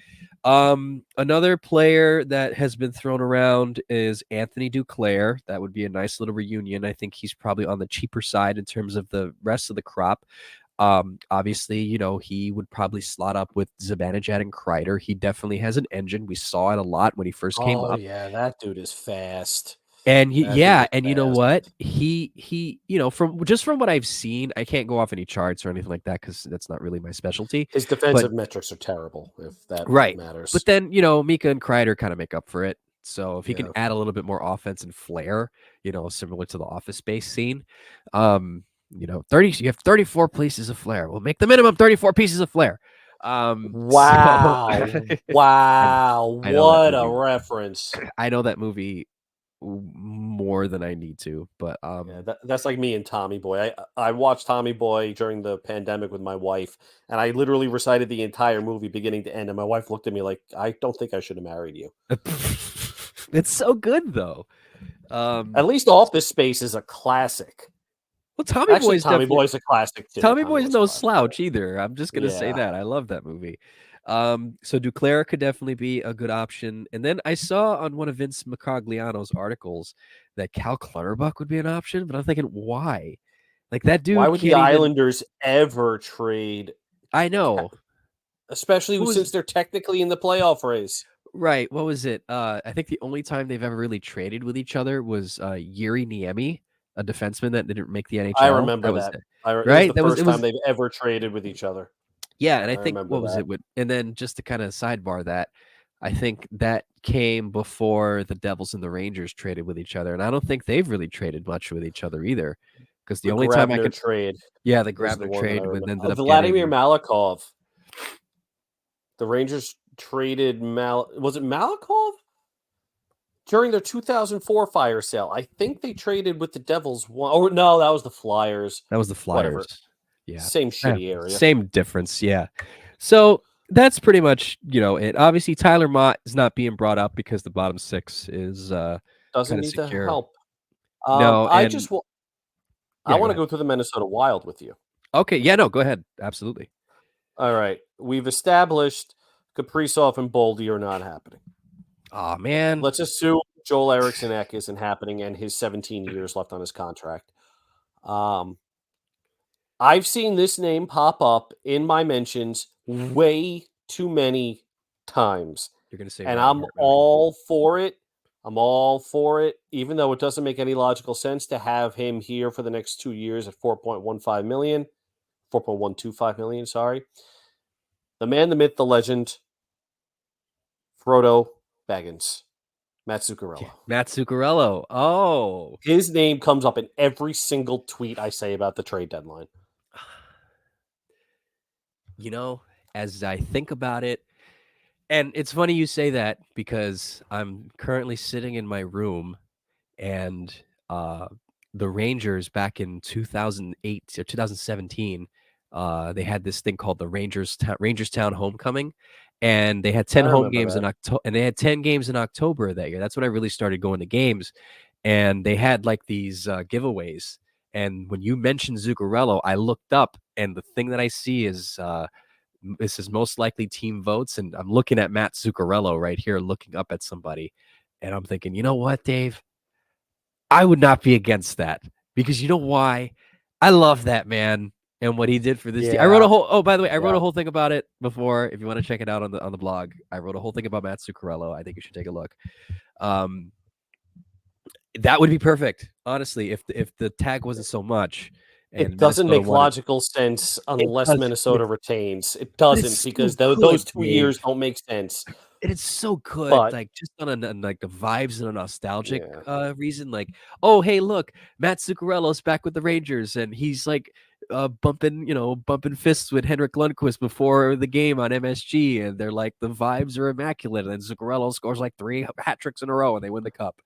Another player that has been thrown around is Anthony Duclair. That would be a nice little reunion. I think he's probably on the cheaper side in terms of the rest of the crop. Obviously, he would probably slot up with Zibanejad and Kreider. He definitely has an engine. We saw it a lot when he first came up. Yeah, that dude is fast. And you know what? He from what I've seen, I can't go off any charts or anything like that because that's not really my specialty. His defensive metrics are terrible, if that matters. But then, Mika and Kreider kind of make up for it. So if he can add a little bit more offense and flair, similar to the Office Space scene, you have 34 pieces of flair. We'll make the minimum 34 pieces of flair. Wow. Wow. What a reference. I know that movie more than I need to, but that's like me and Tommy Boy. I watched Tommy Boy during the pandemic with my wife, and I literally recited the entire movie beginning to end, and my wife looked at me like, I don't think I should have married you. It's so good though. At least Office Space is a classic. Well, Tommy Boy's a classic too. Tommy Boy's no slouch either. I'm just gonna say that. I love that movie. So Duclair could definitely be a good option. And then I saw on one of Vince Micagliano's articles that Cal Clutterbuck would be an option, but I'm thinking, why? Like that dude. Why would the Islanders ever trade? I know, especially since they're technically in the playoff race. Right. What was it? I think the only time they've ever really traded with each other was Yuri Niemi, a defenseman that didn't make the NHL. I remember that. Right? That was the first time they've ever traded with each other. Yeah, and I think what was it with? And then just to kind of sidebar that, I think that came before the Devils and the Rangers traded with each other, and I don't think they've really traded much with each other either. Because the only time I could trade, the Grabner trade, when ended up Vladimir Malakov. The Rangers traded was it Malakov? During their 2004 fire sale, I think they traded with the Devils. Or no, that was the Flyers. That was the Flyers. Whatever. Yeah, same shitty area. Same difference. Yeah. So that's pretty much it. Obviously, Tyler Mott is not being brought up because the bottom 6 is doesn't need the help. No, I want to go through the Minnesota Wild with you. Okay. Yeah. No. Go ahead. Absolutely. All right. We've established Kaprizov and Boldy are not happening. Oh man. Let's assume Joel Eriksson-Ek isn't happening, and his 17 years left on his contract. I've seen this name pop up in my mentions way too many times. You're going to say And Ryan I'm Hartman. all for it. I'm all for it, even though it doesn't make any logical sense to have him here for the next 2 years at 4.15 million, 4.125 million, sorry. The man, the myth, the legend, Frodo Baggins, Matt Zuccarello. Matt Zuccarello. Oh. His name comes up in every single tweet I say about the trade deadline. You know, as I think about it, and it's funny you say that because I'm currently sitting in my room, and the Rangers back in 2008 or 2017, they had this thing called the Rangerstown Homecoming, and they had 10 I home remember games that. in October, and they had 10 games in October that year. That's when I really started going to games, and they had like these giveaways. And when you mentioned Zuccarello, I looked up, and the thing that I see is this is most likely team votes, and I'm looking at Matt Zuccarello right here, looking up at somebody, and I'm thinking, you know what, Dave? I would not be against that because you know why? I love that man and what he did for this team. I wrote a Yeah. whole. Oh, by the way, I wrote Yeah. a whole thing about it before. If you want to check it out on the blog, I wrote a whole thing about Matt Zuccarello. I think you should take a look. That would be perfect, honestly, if the tag wasn't so much. And It doesn't Minnesota make wanted logical sense it unless does. Minnesota retains. It But doesn't it's so because good, those 2 years Dave. don't make sense. And it's so good, But like, just on like, the vibes and a nostalgic, yeah. reason, like, "Oh, hey, look, Matt Zuccarello's back with the Rangers, and he's, like, bumping fists with Henrik Lundqvist before the game on MSG, and they're like, the vibes are immaculate, and then Zuccarello scores, like, 3 hat tricks in a row, and they win the cup."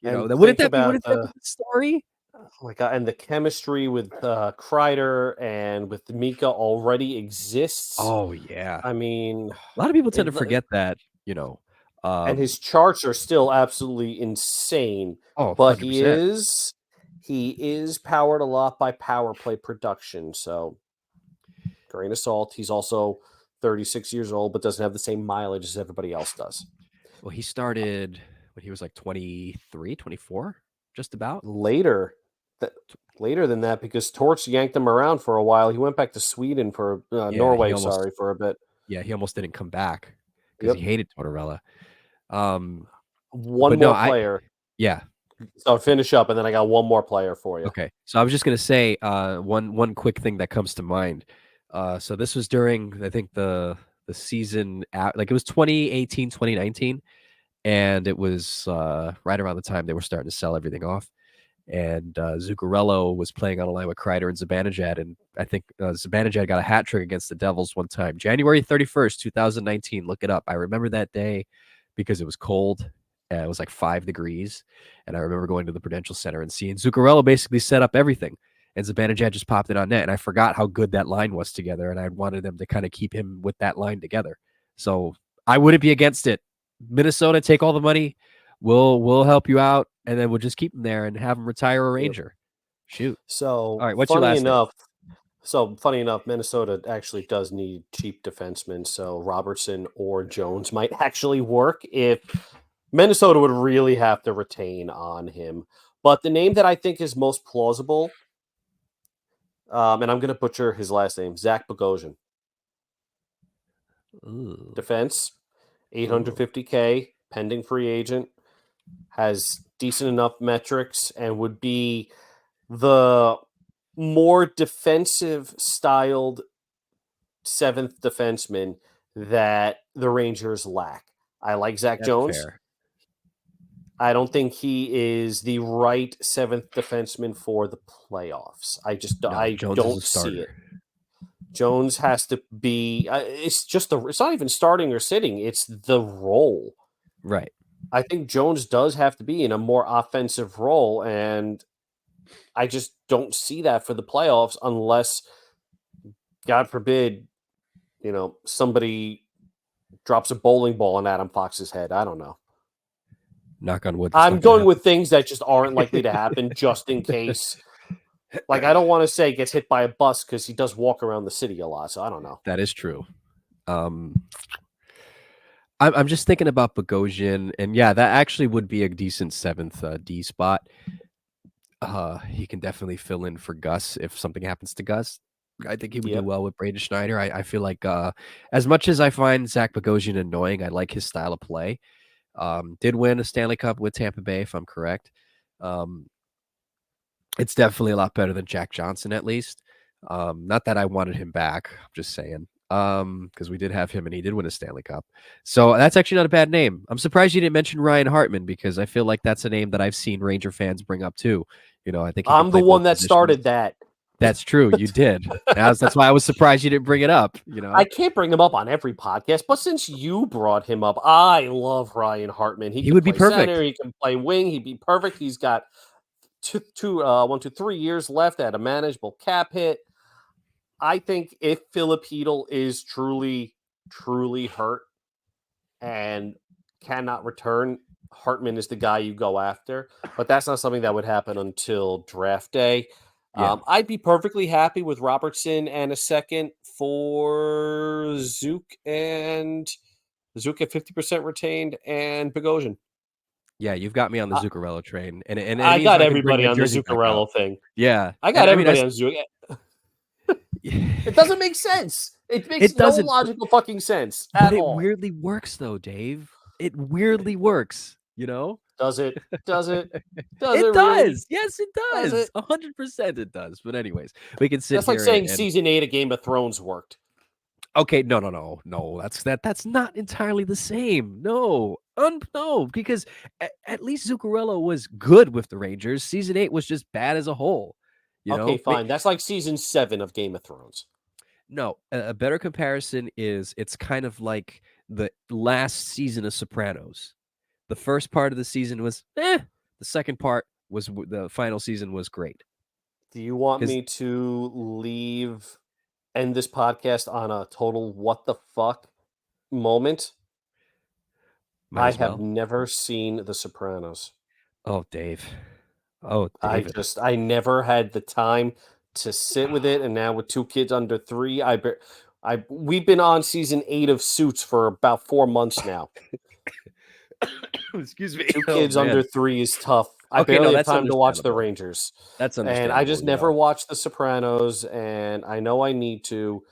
And Then think about wouldn't that be the story? oh my god, and the chemistry with Kreider and with Mika already exists. Oh, yeah. I mean, A lot of people tend to it, forget that, you know, and um his charts are still absolutely insane. Oh, But he 100%. is powered a lot by power play production. So grain of salt. He's also 36 years old, but doesn't have the same mileage as everybody else does. Well, he started when he was, like, 23, 24, just about? Later, later than that, because Torch yanked him around for a while. He went back to Sweden for Yeah, Norway, sorry, for a bit. yeah, he almost didn't come back because he Yep. hated Tortorella. Um, One but no, more player. yeah, So I'll finish up, and then I got one more player for you. okay. So I was just gonna say, one quick thing that comes to mind. So this was during, I think, the season like, it was 2018, 2019, and it was, right around the time they were starting to sell everything off. And Zuccarello was playing on a line with Kreider and Zibanejad, and I think Zibanejad got a hat trick against the Devils one time, January 31st, 2019. Look it up. I remember that day because it was cold. It was like 5 degrees, and I remember going to the Prudential Center and seeing Zuccarello basically set up everything, and Zibanejad just popped it on net, and I forgot how good that line was together, and I wanted them to kind of keep him with that line together. So I wouldn't be against it. Minnesota, take all the money. We'll help you out, and then we'll just keep him there and have him retire a Ranger. Shoot. So All right, what's your last name? funny enough, Minnesota actually does need cheap defensemen. So Robertson or Jones might actually work if Minnesota would really have to retain on him. But the name that I think is most plausible, and I'm going to butcher his last name, Zach Bogosian. Ooh. Defense, 850K, pending free agent, has decent enough metrics, and would be the more defensive styled seventh defenseman that the Rangers lack. I like Zach That's Jones. fair. I don't think he is the right seventh defenseman for the playoffs. No, I Jones is don't a see it. starter. Jones has to be. It's not even starting or sitting. It's the role. Right. I think Jones does have to be in a more offensive role, and I just don't see that for the playoffs unless, God forbid, somebody drops a bowling ball on Adam Fox's head. I don't know. Knock on wood. I'm going with things that just aren't likely to happen just in case. Like, I don't want to say gets hit by a bus because he does walk around the city a lot, so I don't know. That is true. I'm just thinking about Bogosian, and yeah, that actually would be a decent seventh D spot. He can definitely fill in for Gus if something happens to Gus. I think he would do Yep. well with Braden Schneider. I feel like as much as I find Zach Bogosian annoying, I like his style of play. Did win a Stanley Cup with Tampa Bay, if I'm correct. Um, it's definitely a lot better than Jack Johnson, at least. Not that I wanted him back. I'm just saying. Because we did have him and he did win a Stanley Cup. So that's actually not a bad name. I'm surprised you didn't mention Ryan Hartman because I feel like that's a name that I've seen Ranger fans bring up too. You know, I think he can I'm the play one both that positions. started that. That's true. You did. That's why I was surprised you didn't bring it up. You know, I can't bring him up on every podcast, but since you brought him up, I love Ryan Hartman. He he can would be play perfect. center, he can play wing, he'd be perfect. He's got 3 years left at a manageable cap hit. I think if Philip Hedl is truly hurt and cannot return, Hartman is the guy you go after. But that's not something that would happen until draft day. Yeah. I'd be perfectly happy with Robertson and a second for Zook at 50% retained and Bogosian. Yeah, you've got me on the I, Zuccarello train, and it I means got I can bring everybody New on the Jersey back up. Zuccarello thing. Yeah, I got and I mean, everybody on Zook. It doesn't make sense. It makes no doesn't, logical fucking sense but at it all. weirdly works though, Dave. It weirdly works. You know, Does it? Does it? Does it it does. really? Yes, it Does does. it? 100% it does. But anyways, we can sit That's like here saying and season 8 of Game of Thrones worked. okay, no. That's not entirely the same. No, no, because at least Zuccarello was good with the Rangers. Season 8 was just bad as a whole. You Okay, know, fine. That's like season 7 of Game of Thrones. no, a better comparison is it's kind of like the last season of Sopranos. The first part of the season was The second part was the final season was great. Do you want 'Cause me to end this podcast on a total what the fuck moment? might I as have well. never seen The Sopranos. Oh, Dave. Oh, David. I never had the time to sit with it, and now with 2 kids under 3, we've been on season 8 of Suits for about 4 months now. Excuse me. 2 Oh, kids under man. 3 is tough. I Okay, no, barely have that's time to watch the understandable. Rangers. That's And I understandable, just you never know. watched The Sopranos, and I know I need to.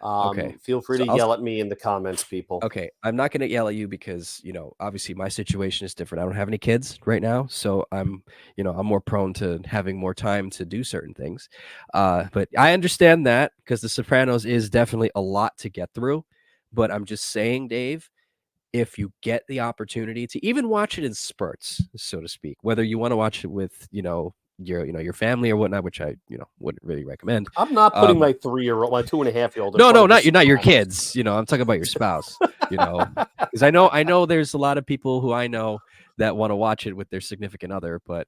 Okay. Feel free So to I'll yell at me in the comments, people. okay, I'm not gonna yell at you because, you know, obviously my situation is different. I don't have any kids right now, so I'm more prone to having more time to do certain things. But I understand that because The Sopranos is definitely a lot to get through. But I'm just saying, Dave, if you get the opportunity to even watch it in spurts, so to speak, whether you want to watch it with, your family or whatnot, which I, wouldn't really recommend. I'm not putting Um, my 3-year-old, my 2.5-year-old in no, front no, of The not your Sopranos. kids. I'm talking about your spouse. Because I know there's a lot of people who I know that want to watch it with their significant other. But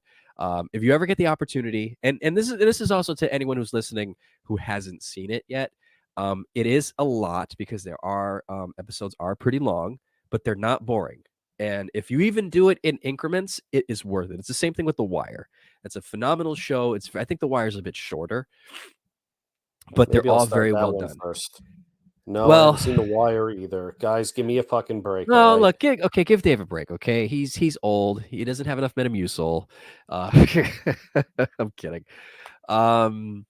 if you ever get the opportunity, and this is also to anyone who's listening who hasn't seen it yet, it is a lot because there are episodes are pretty long, but they're not boring. And if you even do it in increments, it is worth it. It's the same thing with The Wire. It's a phenomenal show. I think The Wire is a bit shorter, but they're Maybe I'll all start very that well one done. first. No, I Well, haven't seen The Wire either. Guys, give me a fucking break, all no, right? look, give Dave a break, okay? He's old. He doesn't have enough Metamucil. I'm kidding. Um,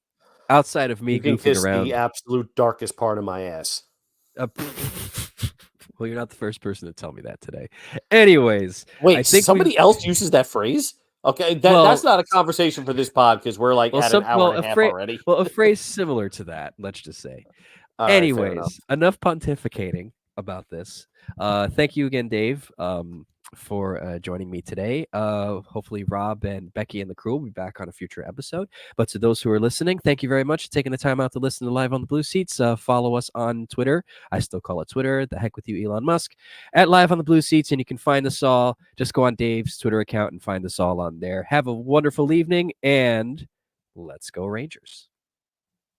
outside of me You can goofing kiss the around, absolute darkest part of my ass. well, you're not the first person to tell me that today. Anyways, I Wait, think somebody else uses that phrase? Okay, that's well, not a conversation for this pod because we're like at an hour and a half already. a phrase similar to that, let's just say. All right, fair enough. Anyways, enough pontificating about this. Thank you again, Dave, for joining me today. Hopefully, Rob and Becky and the crew will be back on a future episode. But to those who are listening, thank you very much for taking the time out to listen to Live on the Blue Seats. Follow us on Twitter. I still call it Twitter. The heck with you, Elon Musk. At Live on the Blue Seats, and you can find us all. Just go on Dave's Twitter account and find us all on there. Have a wonderful evening, and let's go Rangers.